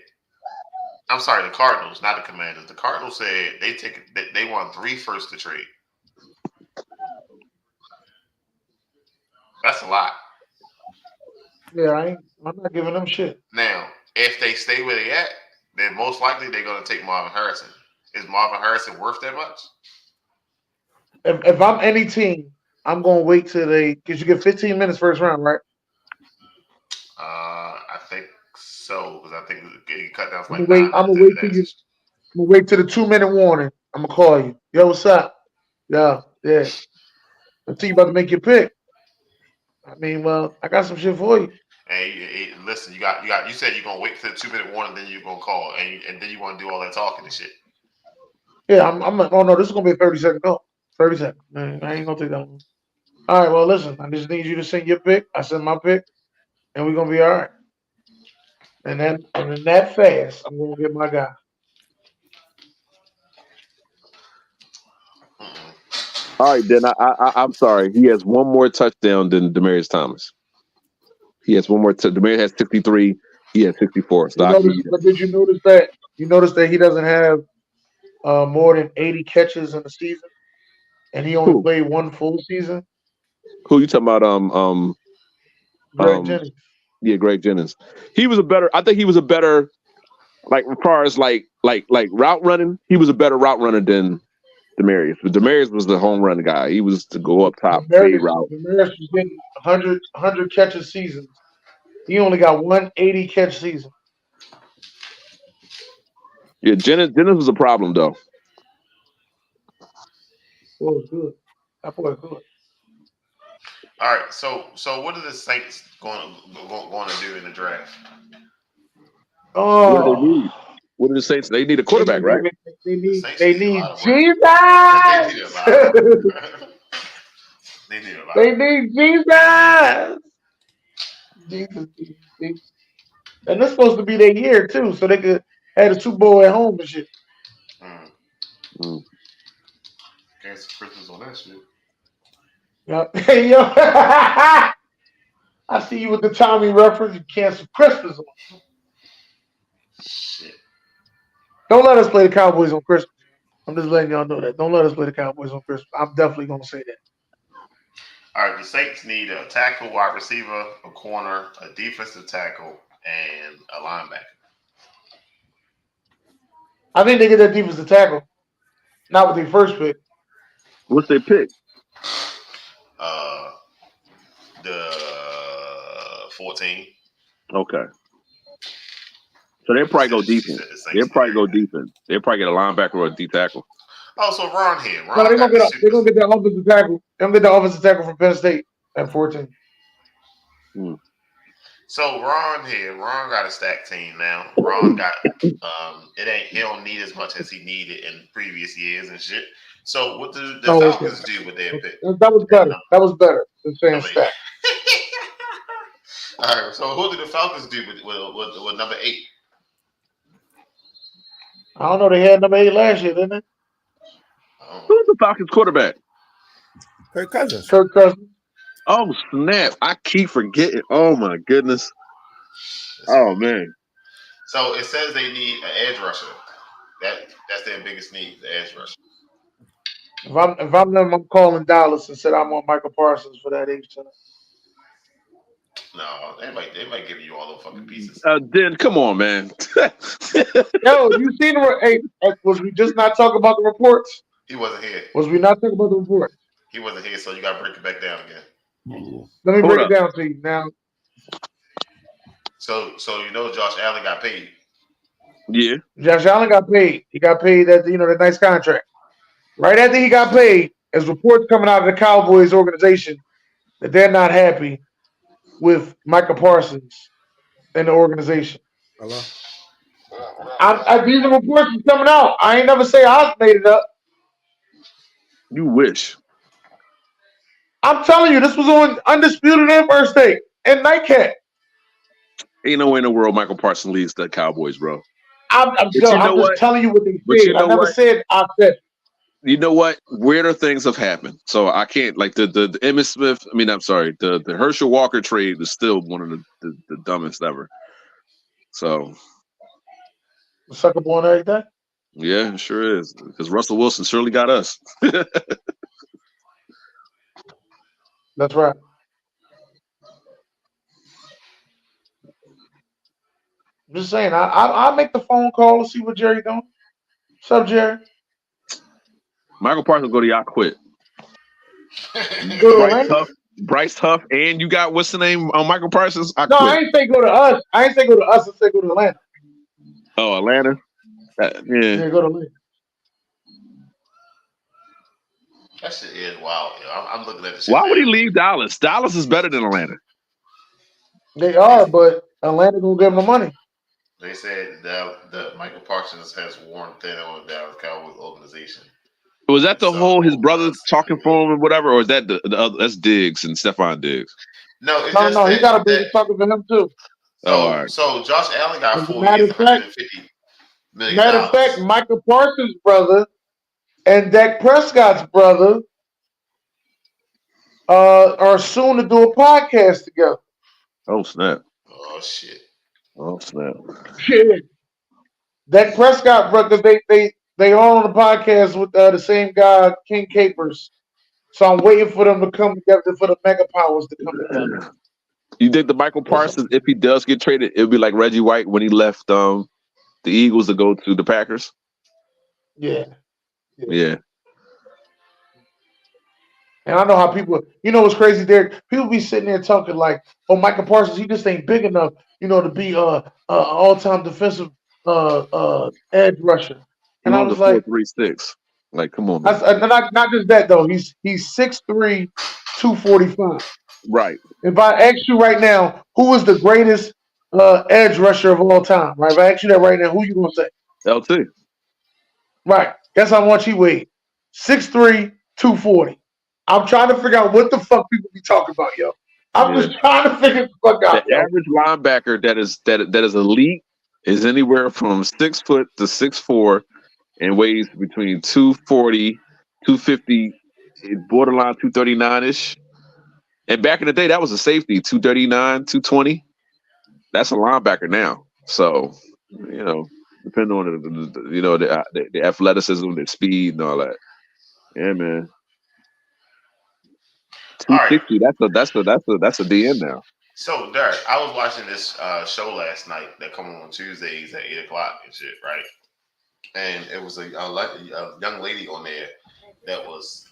I'm sorry, the Cardinals, not the Commanders. The Cardinals said they want 3 firsts to trade. That's a lot. Yeah, I'm not giving them shit. Now, if they stay where they at, then most likely they're going to take Marvin Harrison. Is Marvin Harrison worth that much? If I'm any team, I'm gonna wait till because you get 15 minutes first round, right? I think so because I think it cut down to I'm like gonna wait. 9 I'm minutes gonna after wait till that. I'm gonna wait till the 2 minute warning. I'm gonna call you. Yo, what's up? Yeah. Until you about to make your pick. I mean, well, I got some shit for you. Hey, listen, you said you're gonna wait for the 2 minute warning, then you're gonna call, and then you want to do all that talking and shit. Yeah, I'm like, oh no, this is gonna be a 30-second call. 30 seconds. Man, I ain't gonna take that long. All right, well, listen, I just need you to send your pick. I send my pick, and we're gonna be all right. And in that fast, I'm gonna get my guy. Mm-mm. All right, then I'm sorry. He has one more touchdown than Demaryius Thomas. He has one more. Demaryius has 63. He has 64. So But did you notice that? You notice that he doesn't have more than 80 catches in the season, and he only who? played one full season. Who you talking about? Greg Jennings. Yeah, Greg Jennings. He was a better. I think he was a better. Like as far as like route running, he was a better route runner than Demaryius. But Demaryius was the home run guy. He was to go up top, fade route. Demaryius was getting 100 catches seasons. He only got 180 catch season. Yeah, Jennings was a problem though. Boy, was good. That boy was good. All right, so what are the Saints going to do in the draft? Oh, What do they need? What do the Saints? They need a quarterback, right? They need Saints they need a need lot of work. They need a Jesus. lot of work. They need a lot. They need Jesus. Jesus. And this supposed to be their year too, so they could have the Super Bowl at home and shit. Cancel Christmas on that shit. Yeah. Hey, yo. I see you with the Tommy reference. You cancel Christmas. Shit. Don't let us play the Cowboys on Christmas. I'm just letting y'all know that. Don't let us play the Cowboys on Christmas. I'm definitely gonna say that. All right, the Saints need a tackle, wide receiver, a corner, a defensive tackle, and a linebacker. I think they get that defensive tackle, not with their first pick. What's their pick? The 14. Okay. So they'll probably go defense. They'll probably go defense. They'll probably get a linebacker or a D tackle. Oh, so Ron here. No, they're gonna get that offensive tackle. They're gonna get the offensive tackle from Penn State at 14. So Ron here. Ron got a stacked team now. Ron got he don't need as much as he needed in previous years and shit. So what do the Falcons do with their pick? That was better. That was better than saying stack. All right. So who do the Falcons do with number 8? I don't know. They had number 8 last year, didn't they? Who's the Falcons quarterback? Kirk Cousins. Oh snap! I keep forgetting. Oh my goodness. Oh man. So it says they need an edge rusher. That's their biggest need, the edge rusher. If I'm them, I'm calling Dallas and said I want Michael Parsons for that age center. No, they might give you all the fucking pieces. Then come on, man. Yo, you seen was we just not talking about the reports? He wasn't here. Was we not talking about the report? He wasn't here, so you got to break it back down again. Let me break it down to you now. So you know Josh Allen got paid. Yeah. Josh Allen got paid. He got paid the nice contract. Right after he got paid, there's reports coming out of the Cowboys organization that they're not happy with Michael Parsons and the organization. Hello? These are reports coming out. I ain't never say I made it up. You wish. I'm telling you, this was on Undisputed and First Take and Nightcat. Ain't no way in the world Michael Parsons leads the Cowboys, bro. I'm just telling you what they said. I never said I said. You know what? Weirder things have happened. So I can't the Emmitt Smith. I mean, I'm sorry. The Herschel Walker trade is still one of the dumbest ever. So suck up on everything. Yeah, it sure is. Because Russell Wilson surely got us. That's right. Just saying, I'll make the phone call to see what Jerry doing. What's up, Jerry? Michael Parsons go to y'all quit. You go to Atlanta? Bryce Huff, and you got what's the name on Michael Parsons? I No, quit. I ain't say go to us. I ain't say go to us. I said go to Atlanta. Oh, Atlanta. Yeah. Yeah, go to Atlanta. That shit is wild. Yo. I'm looking at the shit. Why would he now. leave Dallas? Dallas is better than Atlanta. They are, but Atlanta gonna give them the money. They said that Michael Parsons has worn thin on the Dallas Cowboys organization. Was that the So, whole his brother talking yeah. for him and whatever, or is that the other? That's Diggs and Stephon Diggs. No, it's No, just no, he that, got a brother talking for him too. So, Oh, all right. so Josh Allen got As a 4 matter years, of fact- $150 million. Matter of fact, Michael Parsons' brother and Dak Prescott's brother are soon to do a podcast together. Oh snap! Oh shit! Oh snap! Shit. Dak Prescott brothers, they all on the podcast with the same guy, King Capers. So I'm waiting for them to come together for the Mega Powers to come together. You think the Michael Parsons, if he does get traded, it'll be like Reggie White when he left the Eagles to go to the Packers? Yeah. Yeah. And I know how people, you know what's crazy, Derek? People be sitting there talking like, oh, Michael Parsons, he just ain't big enough, to be all-time defensive edge rusher. And I was like, 4.36. Like, come on, man. Not just that though. He's 6'3", 245. Right. If I ask you right now, who is the greatest edge rusher of all time? Right? If I ask you that right now, who you gonna say? LT. Right. Guess how much he weighed? 6'3", 240. I'm trying to figure out what the fuck people be talking about, yo. I'm just trying to figure the fuck out. The average linebacker that is elite is anywhere from 6 foot to 6'4", and weighs between 240, 250, borderline 239-ish. And back in the day, that was a safety, 239, 220. That's a linebacker now. So, depending on the athleticism, the speed, and all that. Yeah, man. 260. Right. That's a DN now. So, Derek, I was watching this show last night that come on Tuesdays at 8:00 and shit, right? And it was a young lady on there that was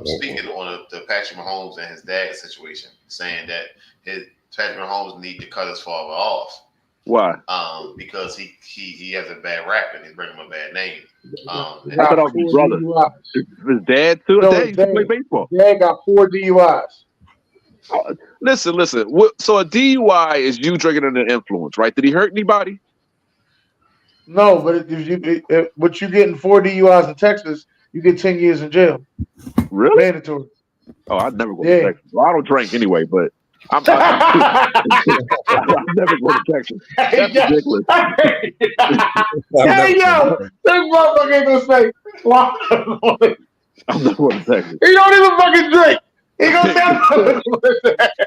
speaking on the Patrick Mahomes and his dad situation, saying that Patrick Mahomes need to cut his father off. Why? Because he has a bad rap and he's bringing him a bad name. I thought that was his brother. His dad too. No, Dad used to play baseball. Dad got 4 DUIs. Listen. So a DUI is you drinking under influence, right? Did he hurt anybody? No, but but you getting 4 DUIs in Texas, you get 10 years in jail. Really? Mandatory. Oh, I'd never go to Texas. Well, I don't drink anyway, but I'm never going to Texas. That's ridiculous. Hey, yo, this motherfucker ain't gonna say, I'm not going to Texas. He don't even fucking drink. He gonna never.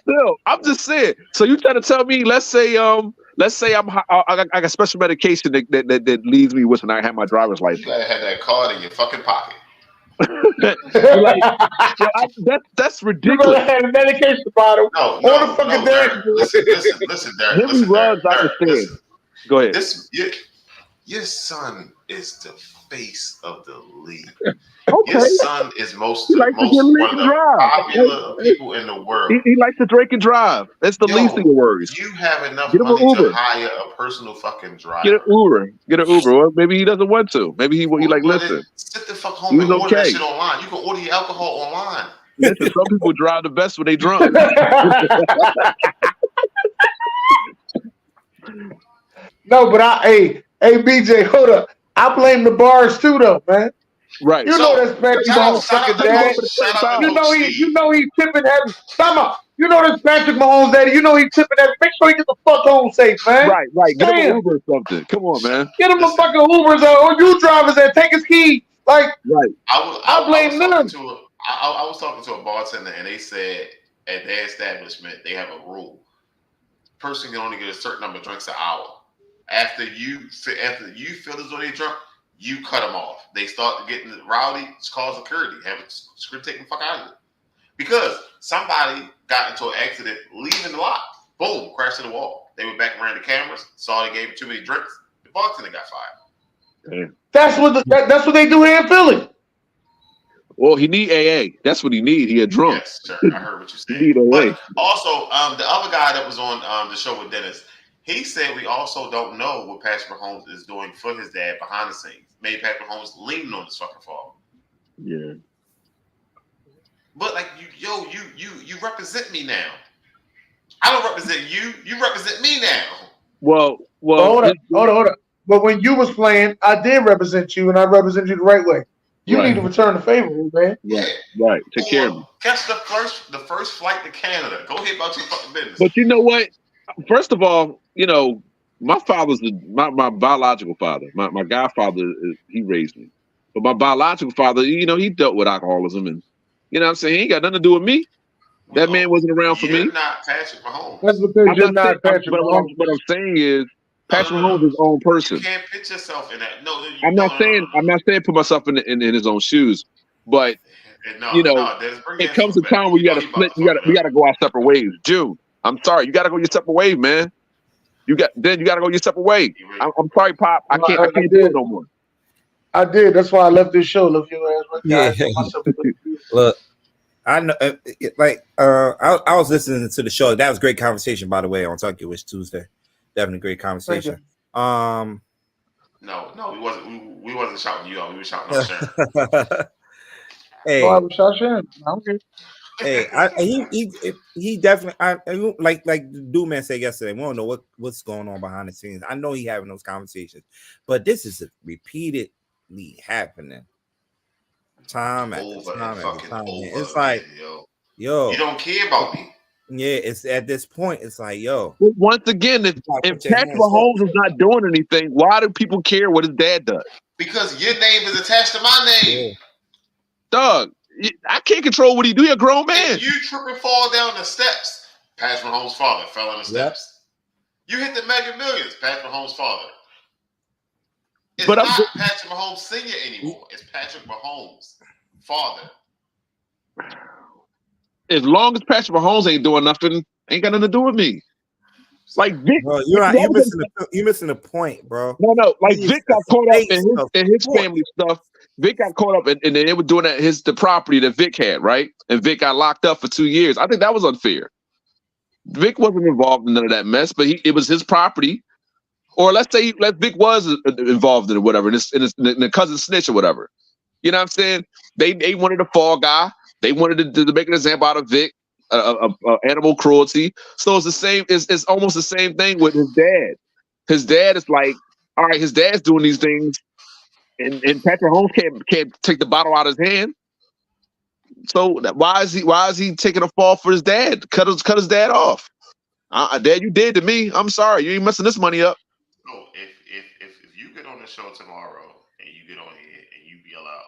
Still, I'm just saying. So you trying to tell me? Let's say I got special medication that leaves me with, and I have my driver's license. You gotta have that card in your fucking pocket. That's ridiculous. You're gonna have a medication bottle. No, on the fucking Derek. Listen, Derek. Henry Ruggs, I understand. Go ahead. Your son is the face of the league. Okay. Your son is one of the popular people in the world. He likes to drink and drive. That's the least of your worries. You have enough money to hire a personal fucking driver. Get an Uber. Well, maybe he doesn't want to. Maybe he listen. Sit the fuck home and order that shit online. You can order your alcohol online. Listen, some people drive the best when they drunk. No, but hey, BJ, hold up. I blame the bars too, though, man. Right. You know that's Patrick Mahomes' fucking dad. You know he's tipping heavy. Come on. You know this Patrick Mahomes' daddy. You know he's tipping heavy. Make sure he gets the fuck home safe, man. Right. Get him an Uber or something. Come on, man. Get him a fucking Ubers or you drivers that take his key. Like, right. I blame them. I was talking to a bartender and they said at their establishment they have a rule. Person can only get a certain number of drinks an hour. After you feel as though they're drunk, you cut them off. They start getting rowdy. It's called security. Have security take the fuck out of it. Because somebody got into an accident leaving the lot. Boom, crash to the wall. They went back around the cameras, saw they gave him too many drinks. The bartender got fired. That's what they do here in Philly. Well, he need AA. That's what he need. He a drunk. Yes, sir. I heard what you He need said. AA. But also, the other guy that was on the show with Dennis, he said we also don't know what Patrick Mahomes is doing for his dad behind the scenes. Maybe Patrick Mahomes leaning on his fucking father. Yeah. But like you represent me now. I don't represent you. You represent me now. Well, Hold on. But when you was playing, I did represent you, and I represent you the right way. You Right. need to return the favor, man. Right. Take care of me. Catch the first flight to Canada. Go ahead about your fucking business. But you know what? First of all, my father's my biological father. My godfather, he raised me. But my biological father, he dealt with alcoholism, and you know what I'm saying, he ain't got nothing to do with me. That man wasn't around for me. You're not Patrick Mahomes. That's because you're not Patrick Mahomes. What I'm saying is, Patrick Mahomes is his own person. You can't put yourself in that. No, I'm not saying put myself in his own shoes, but it comes to time where you got to split. We got to go our separate ways. June, I'm sorry, you got to go your separate ways, man. You got to go your separate way. I'm sorry, Pop. I can't do it no more. I did. That's why I left this show. Left your ass right there. Yeah. Look, I know. I was listening to the show. That was great conversation, by the way, on Turkey Wish Tuesday. Definitely great conversation. No, we wasn't. We wasn't shouting you out. We were shouting out Sharon. Hey, I was shot Sharon. I'm good. Hey, he definitely. Like the dude man said yesterday. We don't know what's going on behind the scenes. I know he having those conversations, but this is repeatedly happening. Time after time. It's like, yo, you don't care about me. Yeah, it's at this point. It's like, yo. Once again, if Patrick Mahomes is not doing anything, why do people care what his dad does? Because your name is attached to my name. Yeah. Dog, I can't control what he do. You're a grown man. If you trip and fall down the steps, Patrick Mahomes' father fell on the steps. You hit the Mega Millions, Patrick Mahomes' father. It's not Patrick Mahomes Sr. anymore. It's Patrick Mahomes' father. As long as Patrick Mahomes ain't doing nothing, ain't got nothing to do with me. Like Vic, bro, you're missing the point, bro. No. Like Vic got caught up in his family stuff. Vic got caught up, and they were doing the property that Vic had, right? And Vic got locked up for 2 years. I think that was unfair. Vic wasn't involved in none of that mess, but it was his property. Or let's say Vic was involved in it, whatever, in the cousin snitch or whatever. You know what I'm saying? They wanted a fall guy. They wanted to make an example out of Vic, animal cruelty. So it's the same. It's almost the same thing with his dad. His dad is like, all right, his dad's doing these things, and Patrick Mahomes can't take the bottle out of his hand. So why is he taking a fall for his dad? Cut his dad off. Dad, you did to me. I'm sorry. You ain't messing this money up. No, if you get on the show tomorrow and you get on here and you yell out,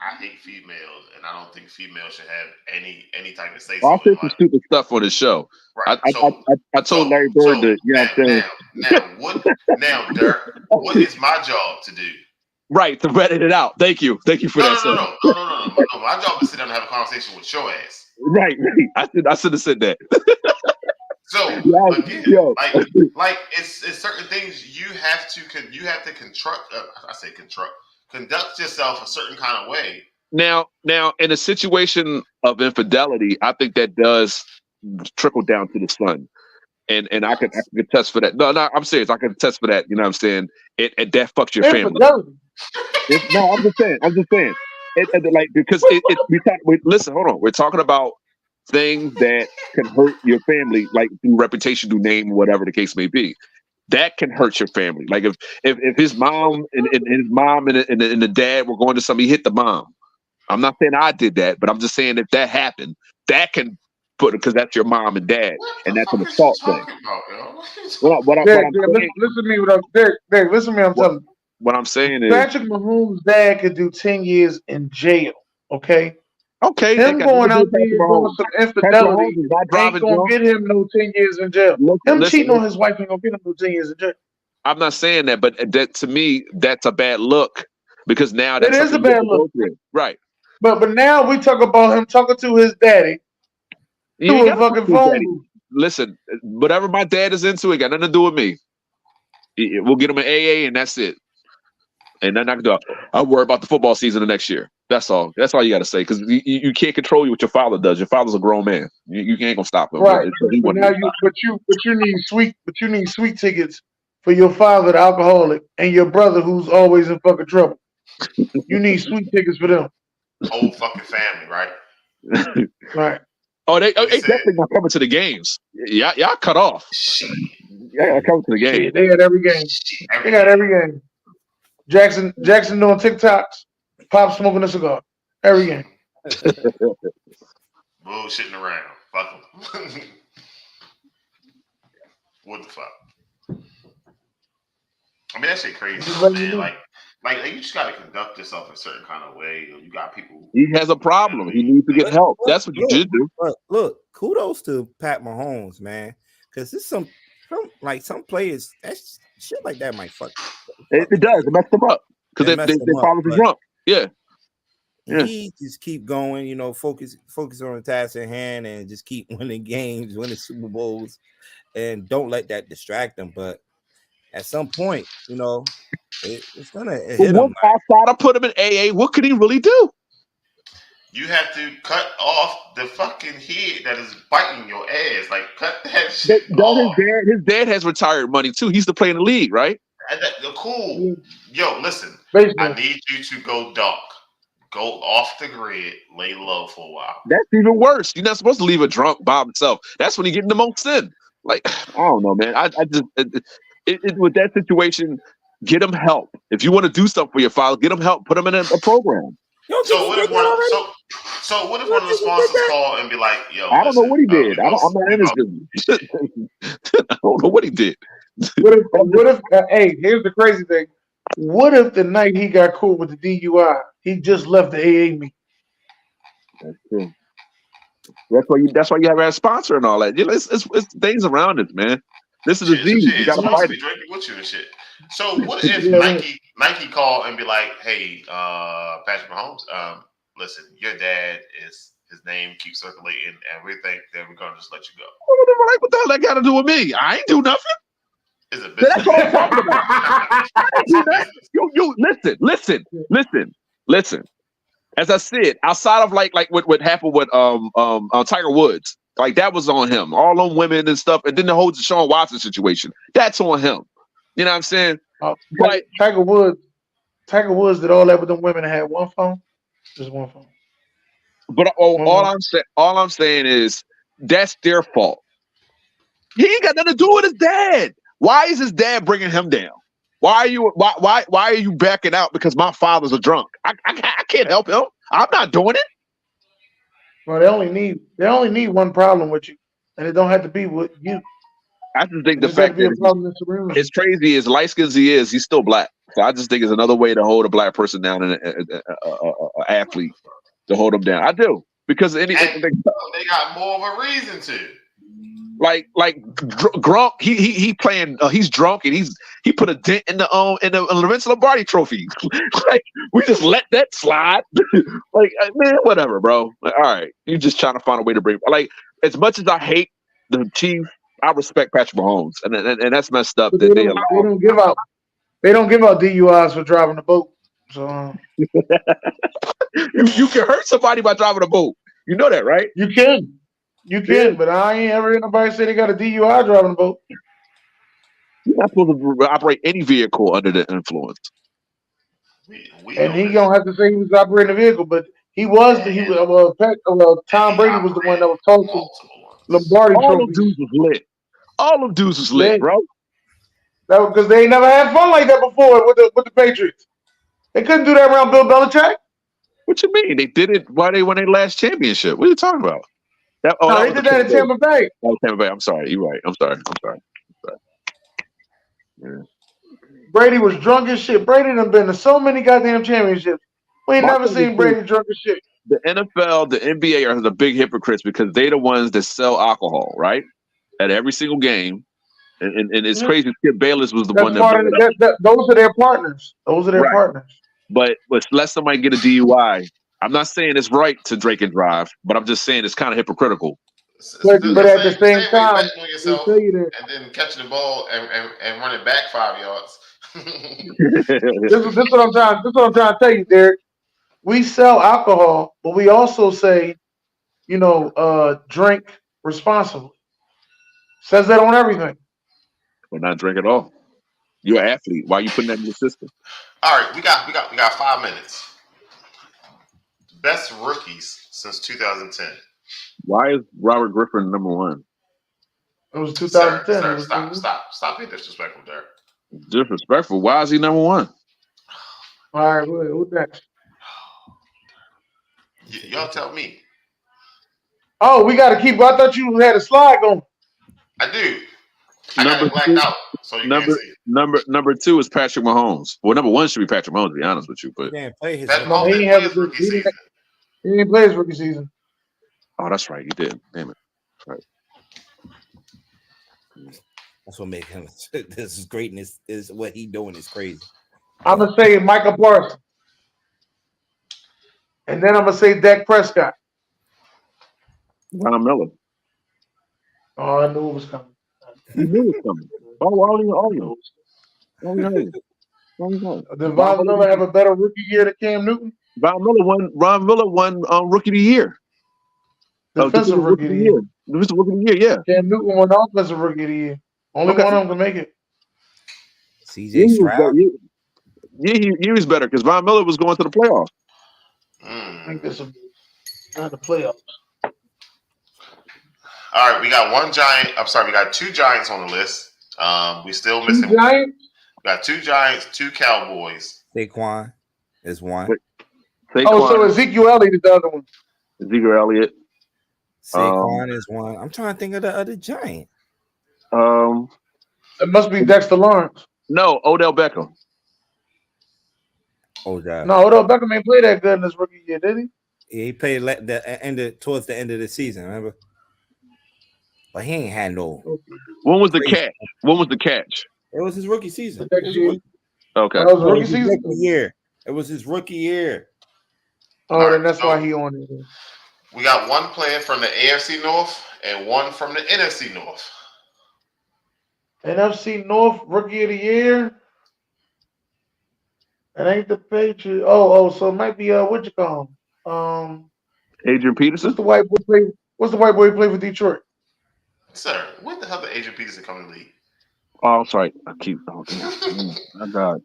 I hate females, and I don't think females should have any type of say. I'll say some stupid stuff on the show. Right. I told Larry Bird that. You know what I'm saying? Now, Dirk, what is my job to do? Right, to red it out. Thank you for that. No. My job is to sit down and have a conversation with your ass. Right. I should have said that. So like it's certain things you have to conduct yourself a certain kind of way. Now, in a situation of infidelity, I think that does trickle down to the son, and I can attest for that. No, I'm serious. I can attest for that. You know what I'm saying? It that fucks your family. No, I'm just saying. Listen, hold on. We're talking about things that can hurt your family, like through reputation, through name, whatever the case may be. That can hurt your family. Like if his mom and the dad were going to somebody, hit the mom. I'm not saying I did that, but I'm just saying if that happened, that can put it because that's your mom and dad, and that's an assault thing. Listen to me. Listen to me. I'm telling you. What I'm saying is Patrick Mahomes' dad could do 10 years in jail. Okay. Him going out there doing some infidelity ain't gonna get him no 10 years in jail. Cheating on his wife ain't gonna get him no 10 years in jail. I'm not saying that, but that to me, that's a bad look because now that is a bad look, right? But now we talk about him talking to his daddy through a fucking phone. listen, whatever my dad is into, it got nothing to do with me. We'll get him an AA, and that's it. And nothing I can do. I'll worry about the football season of next year. That's all. That's all you got to say, because you can't control what your father does. Your father's a grown man. You ain't gonna stop him. Right. He But wouldn't now stop. you need sweet tickets for your father, the alcoholic, and your brother who's always in fucking trouble. You need sweet tickets for them. Whole fucking family, right? Right. Oh, they said- definitely not coming to the games. Y'all cut off. Shit. Yeah, coming to the game. Shit, they had every game. Shit. They got every game. Jackson doing TikToks. Pop smoking a cigar. Every game. Bullshitting around. Fuck them. What the fuck? I mean, that shit crazy, Just though, let you man. know. Like you just gotta conduct yourself a certain kind of way. You got people. He has a problem. He needs to get help. That's what you should do. But look, kudos to Pat Mahomes, man, because there's some players that shit like that might fuck. It does. It messed them up because It they messed them up, follow the but- drunk. Yeah. Yeah. He just keep going, focus on the task at hand and just keep winning games, winning Super Bowls, and don't let that distract him. But at some point, it's gonna hit But him. outside of put him in AA, what could he really do? You have to cut off the fucking head that is biting your ass. Like, cut that shit off. His dad has retired money too. He's to play in the league, right? Cool. Yo, listen. Basically. I need you to go dark. Go off the grid. Lay low for a while. That's even worse. You're not supposed to leave a drunk by himself. That's when you get in the most sin. Like, I don't know, man. I just with that situation, get him help. If you want to do something for your father, get him help. Put him in a program. So what if one of the sponsors call and be like, "Yo, I don't know what he did. I'm I'm not in his business. I don't know what he did. What if hey, here's the crazy thing. What if the night he got caught with the DUI, he just left the AA meeting? That's true. That's why you have a sponsor and all that. It's things around it, man. This is a disease. You gotta fight it. Drinking with you and shit. So what if Nike call and be like, "Hey, Patrick Mahomes, listen, your dad his name keeps circulating, and we think that we're gonna just let you go." What the hell that got to do with me? I ain't do nothing. It's a business. That's what I'm talking about. Listen. As I said, outside of like what happened with Tiger Woods, like that was on him. All them women and stuff, and then the whole Deshaun Watson situation, that's on him. You know what I'm saying? But Tiger Woods did all that with them women and had one phone, just one phone. But all I'm saying is that's their fault. He ain't got nothing to do with his dad. Why is his dad bringing him down? Why are you backing out because my father's a drunk? I can't help him. I'm not doing it. Well, they only need one problem with you, and it don't have to be with you. I just think It the just have to fact be a that problem that's around you. it's crazy as light skinned as he is, he's still black. So I just think it's another way to hold a black person down and an athlete to hold them down. I do because They got more of a reason to. like Gronk, he playing. He's drunk and he put a dent in the Vince Lombardi trophy. Like we just let that slide. Like man, whatever, bro. Like, all right, you just trying to find a way to bring. Like as much as I hate the Chiefs, I respect Patrick Mahomes, and that's messed up. But That they don't give out DUIs for driving the boat. So you can hurt somebody by driving a boat. You know that, right? you can, but I ain't ever heard nobody say they got a DUI driving a boat. You're not supposed to operate any vehicle under the influence. And he gonna have to say he was operating a vehicle, but Tom Brady was the one that was tossing Lombardi All them trophies. dudes was lit. All them dudes was lit, Yeah. bro. That was because they ain't never had fun like that before with the Patriots. They couldn't do that around Bill Belichick. What you mean? They did it while they won their last championship. What are you talking about? They did that in Tampa Bay. Oh, Tampa Bay. I'm sorry. You're right. I'm sorry. Yeah. Brady was drunk as shit. Brady done been to so many goddamn championships. We ain't never seen Brady drunk as shit. The NFL, the NBA are the big hypocrites because they the ones that sell alcohol, right? At every single game. And it's crazy. Skip Bayless was the one that those are their partners. Those are their partners. But let somebody get a DUI. I'm not saying it's right to drink and drive, but I'm just saying it's kind of hypocritical. But at the same way time, betting on they yourself tell you that and then catching the ball and running back 5 yards. this is what I'm trying. This is what I'm trying to tell you, Derek. We sell alcohol, but we also say, drink responsibly. Says that on everything. Or not drink at all. You're an athlete. Why are you putting that in your system? All right, we got 5 minutes. Best rookies since 2010. Why is Robert Griffin number one? It was Sir, 2010. stop being disrespectful, Derek. Disrespectful. Why is he number one? All right, who's next? Y'all tell me. Oh, we got to keep. I thought you had a slide going. I do. I got Number it blacked two, out, so you can't see it. number two is Patrick Mahomes. Well, number one should be Patrick Mahomes, to be honest with you. He But didn't play his. Patrick No, Mahomes he didn't ain't play have his a rookie good. season. He didn't play his rookie season. oh, that's right, you did. Damn it. That's what makes him. This is greatness. Is what he doing is crazy. I'm gonna say Micah Parsons, and then I'm gonna say Dak Prescott. Von Miller. Oh, I knew it was coming. You knew it was coming. All you. Did Von Miller have a better rookie year than Cam Newton? Von Miller won Rookie of the Year. Defensive rookie of the year. Defensive Rookie of the Year, yeah. Cam Newton won offensive rookie of the year. Only one of them can make it. CJ Stroud. He was better because Von Miller was going to the playoffs. I think this will be not the playoffs. All right, we got we got 2 Giants on the list. We still missing. Two Giants? We got 2 Giants, 2 Cowboys. Saquon is one. Saquon, Oh, so Ezekiel Elliott is the other one. Ezekiel Elliott. Saquon is one. I'm trying to think of the other Giant. It must be Dexter Lawrence. No, Odell Beckham. Oh, God. No, Odell Beckham ain't play that good in his rookie year, did he? Yeah, he played towards the end of the season. Remember? But he ain't had no. When was the catch? When was the catch? It was his rookie season. The next year. Okay. That was It rookie was his season. rookie year. It was his rookie year. Oh, then that's why he on it. We got 1 player from the AFC North and 1 from the NFC North. NFC North rookie of the year. It ain't the Patriots. So it might be what you call him? Adrian Peterson. What's the white boy play? What's the white boy play for Detroit? Sir, when the hell did Adrian Peterson come in the league? Oh, I'm sorry. I keep. Oh, my God.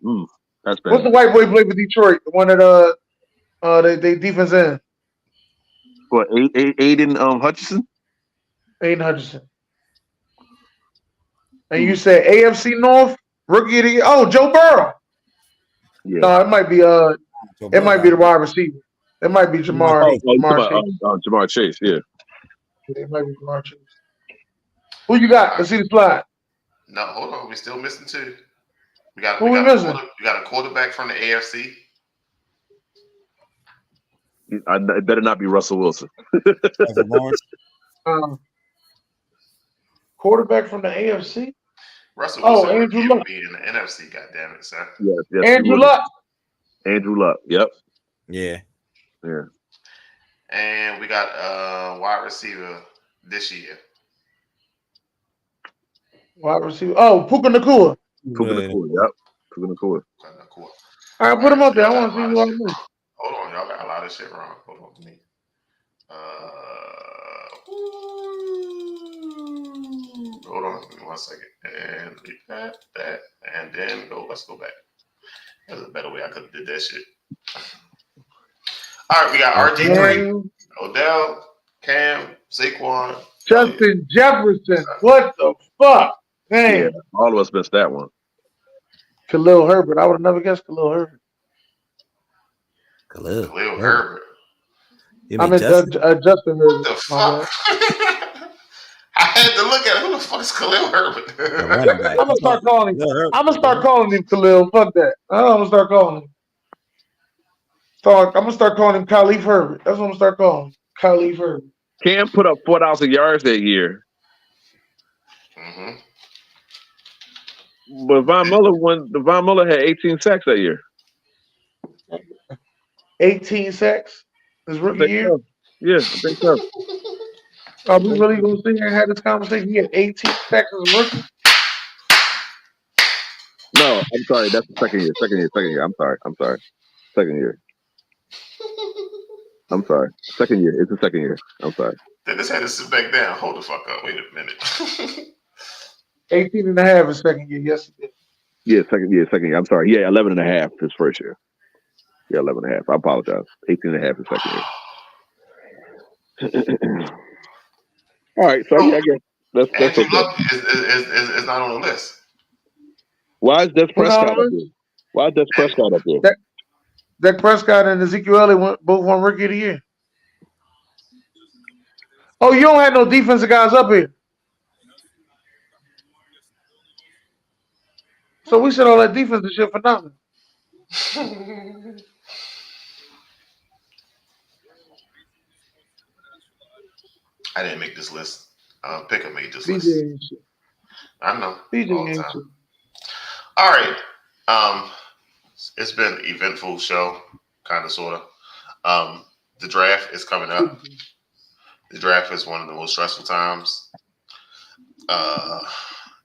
That's bad. What's the white boy play for Detroit? The one that they defense in. What? Aiden Hutchinson. Aiden Hutchinson. And you said AFC North rookie of the year. Oh, Joe Burrow. Yeah. No, it might be the wide receiver. It might be Jamar. Jamar Chase. Yeah. It might be Jamar Chase. Who you got? Let's see the slide. No, hold on. We're still missing 2. We got a quarterback from the AFC. It better not be Russell Wilson. Quarterback from the AFC. Russell Wilson Andrew Luck. be in the NFC. God damn it, sir. Yes, Andrew Luck. Andrew Luck. Yep. Yeah. Yeah. And we got wide receiver this year. Wide receiver. Oh, Puka Nacua. Puka Nacua. Yep. Puka Nacua. Cool. All right, put him up there. I want to see who I missed. Hold on, y'all got a lot of shit wrong. Hold on to me. Hold on, give me 1 second. And leave that, and then go. Let's go back. There's a better way I could have did that shit. All right, we got RG3, Odell, Cam, Saquon, Justin Jefferson. What the fuck? Man. Yeah, all of us missed that one. Khalil Herbert. I would have never guessed Khalil Herbert. Khalil Herbert. I meant Justin Herbert. What the fuck? I had to look at it. Who the fuck is Khalil Herbert? I'm gonna start calling him. I'm gonna start calling him Khalil. Fuck that. I'm gonna start calling him. I'm gonna start calling him Khalif Herbert. That's what I'm gonna start calling him. Khalif Herbert. Cam put up 4,000 yards that year. Mm-hmm. But Von Miller had 18 sacks that year. 18 sacks his rookie year. So. Yeah, I think so. Are we really gonna sit here and have this conversation? He had 18 sacks as a rookie. No, I'm sorry. That's the second year. Second year. I'm sorry. Second year. I'm sorry. Second year. It's the second year. I'm sorry. Dennis had to sit back down. Hold the fuck up. Wait a minute. 18 and a half his second year. Yes, he did. Yeah, second year. I'm sorry. Yeah, 11 and a half his first year. Yeah, 11 and a half. I apologize. 18 and a half his second year. All right, so I guess that's Andrew okay. Luck is not on the list. Why is Des Prescott up on there? Why is Des Prescott up there? Dak Prescott and Ezekiel Elliott both won Rookie of the Year. Oh, you don't have no defensive guys up here. So we said all that defensive shit for nothing. I didn't make this list. Picker made this list. DJ ain't shit. I know. DJ All the ain't time. shit. All right. It's been an eventful show, kind of, sort of. The draft is coming up. The draft is one of the most stressful times.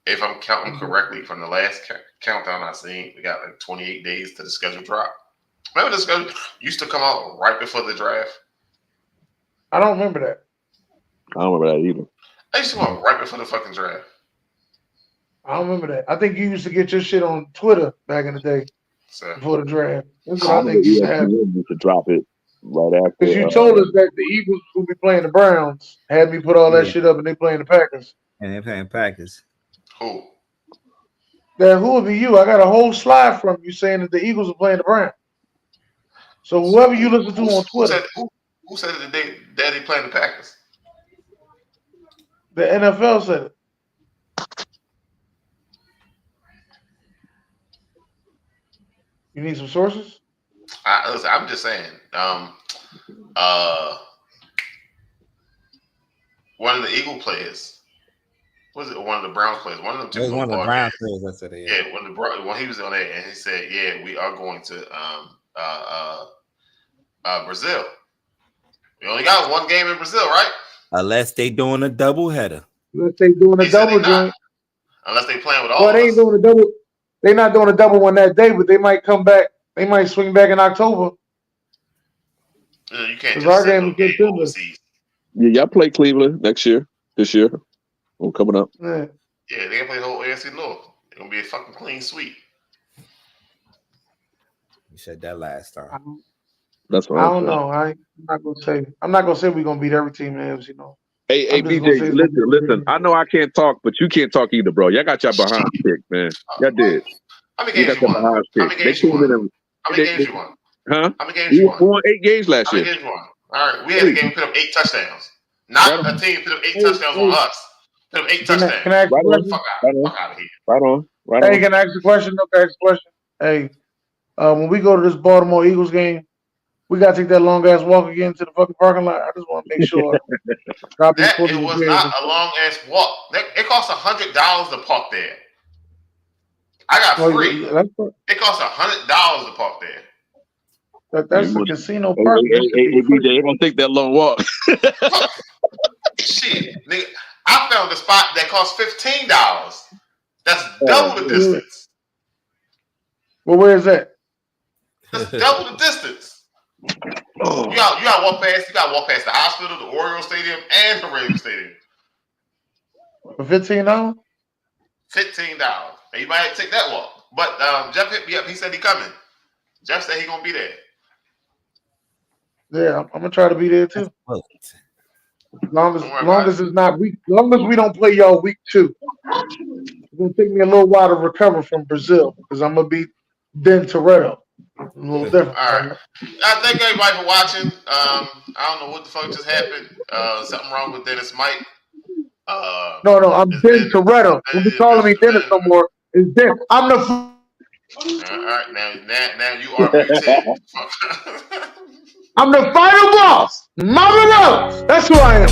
If I'm counting correctly from the last countdown I seen, we got like 28 days to the schedule drop. Remember the schedule used to come out right before the draft? I don't remember that. I don't remember that either. They used to come out right before the fucking draft. I don't remember that. I think you used to get your shit on Twitter back in the day So before the draft. That's what I think used to happen. You to drop it right after. Because you told us that the Eagles will be playing the Browns, had me put all that shit up, and they playing the Packers. And they're playing Packers. who? Then who would be you? I got a whole slide from you saying that the Eagles are playing the Browns. So whoever you listen to on Twitter, Who said that they playing the Packers? the NFL said it. You need some sources? Listen, I'm just saying. One of the Eagle players, was it one of the Browns players? One of them It took was no one of the part. Browns players that said it. Yeah, when he was on there, and he said, "Yeah, we are going to Brazil. We only got one game in Brazil, right? Unless they doing a double header. Unless they doing a He said double they not. joint. Unless they playing with all Well, of they us." ain't doing a double. They not doing a double one that day, but they might come back. They might swing back in October. You can't 'Cause just our send game no is against game them. overseas. Yeah, y'all play Cleveland this year. Coming up. Yeah. Yeah, they can play the whole AFC North. It's gonna be a fucking clean sweep. You said that last time. That's what I I'm don't saying. know. I'm not gonna say we're gonna beat every team in the AFC North. Hey, I'm just gonna BJ, say it's gonna be listen. I know I can't talk, but you can't talk either, bro. Y'all got y'all behind kicked, man. Y'all did. How many You games got you your won? behind How many kicked. They games you came in won? and How many they- games you won? huh? How many games We you won? won 8 games last How many year. games you won? All right, we had a game put up 8 touchdowns. Not a team put up 8 touchdowns on us. Put up 8 touchdowns. Can I ask a Right on. question? Fuck out of here. Right on. Hey, can I ask a question? Okay, ask a question. Hey, when we go to this Baltimore Eagles game, we gotta take that long ass walk again to the fucking parking lot. I just want to make sure. That it was not a long ass walk. It cost $100 to park there. I got free. It cost $100 to park there. That's a casino Hey, park. BJ, they gonna take that long walk. Shit, nigga, I found a spot that cost $15. That's double the distance. Well, where is that? That's double the distance. Oh. You got to walk past. You got to walk past the hospital, the Orioles Stadium, and the Ravens Stadium. For $15? $15. And you might have to take that walk. But Jeff hit me up. He said he coming. Jeff said he gonna be there. Yeah, I'm gonna try to be there too. Well, Long as it's not week. Long as we don't play y'all week 2. It's gonna take me a little while to recover from Brazil because I'm gonna be Den Toretto. A little different. All right. I thank everybody for watching. I don't know what the fuck just happened. Something wrong with Dennis Mike. No, I'm Den Toretto. Don't be calling me Dennis no more. It's Den. I'm the. All right, now you are muted. I'm the final boss. Mama Rose. That's who I am.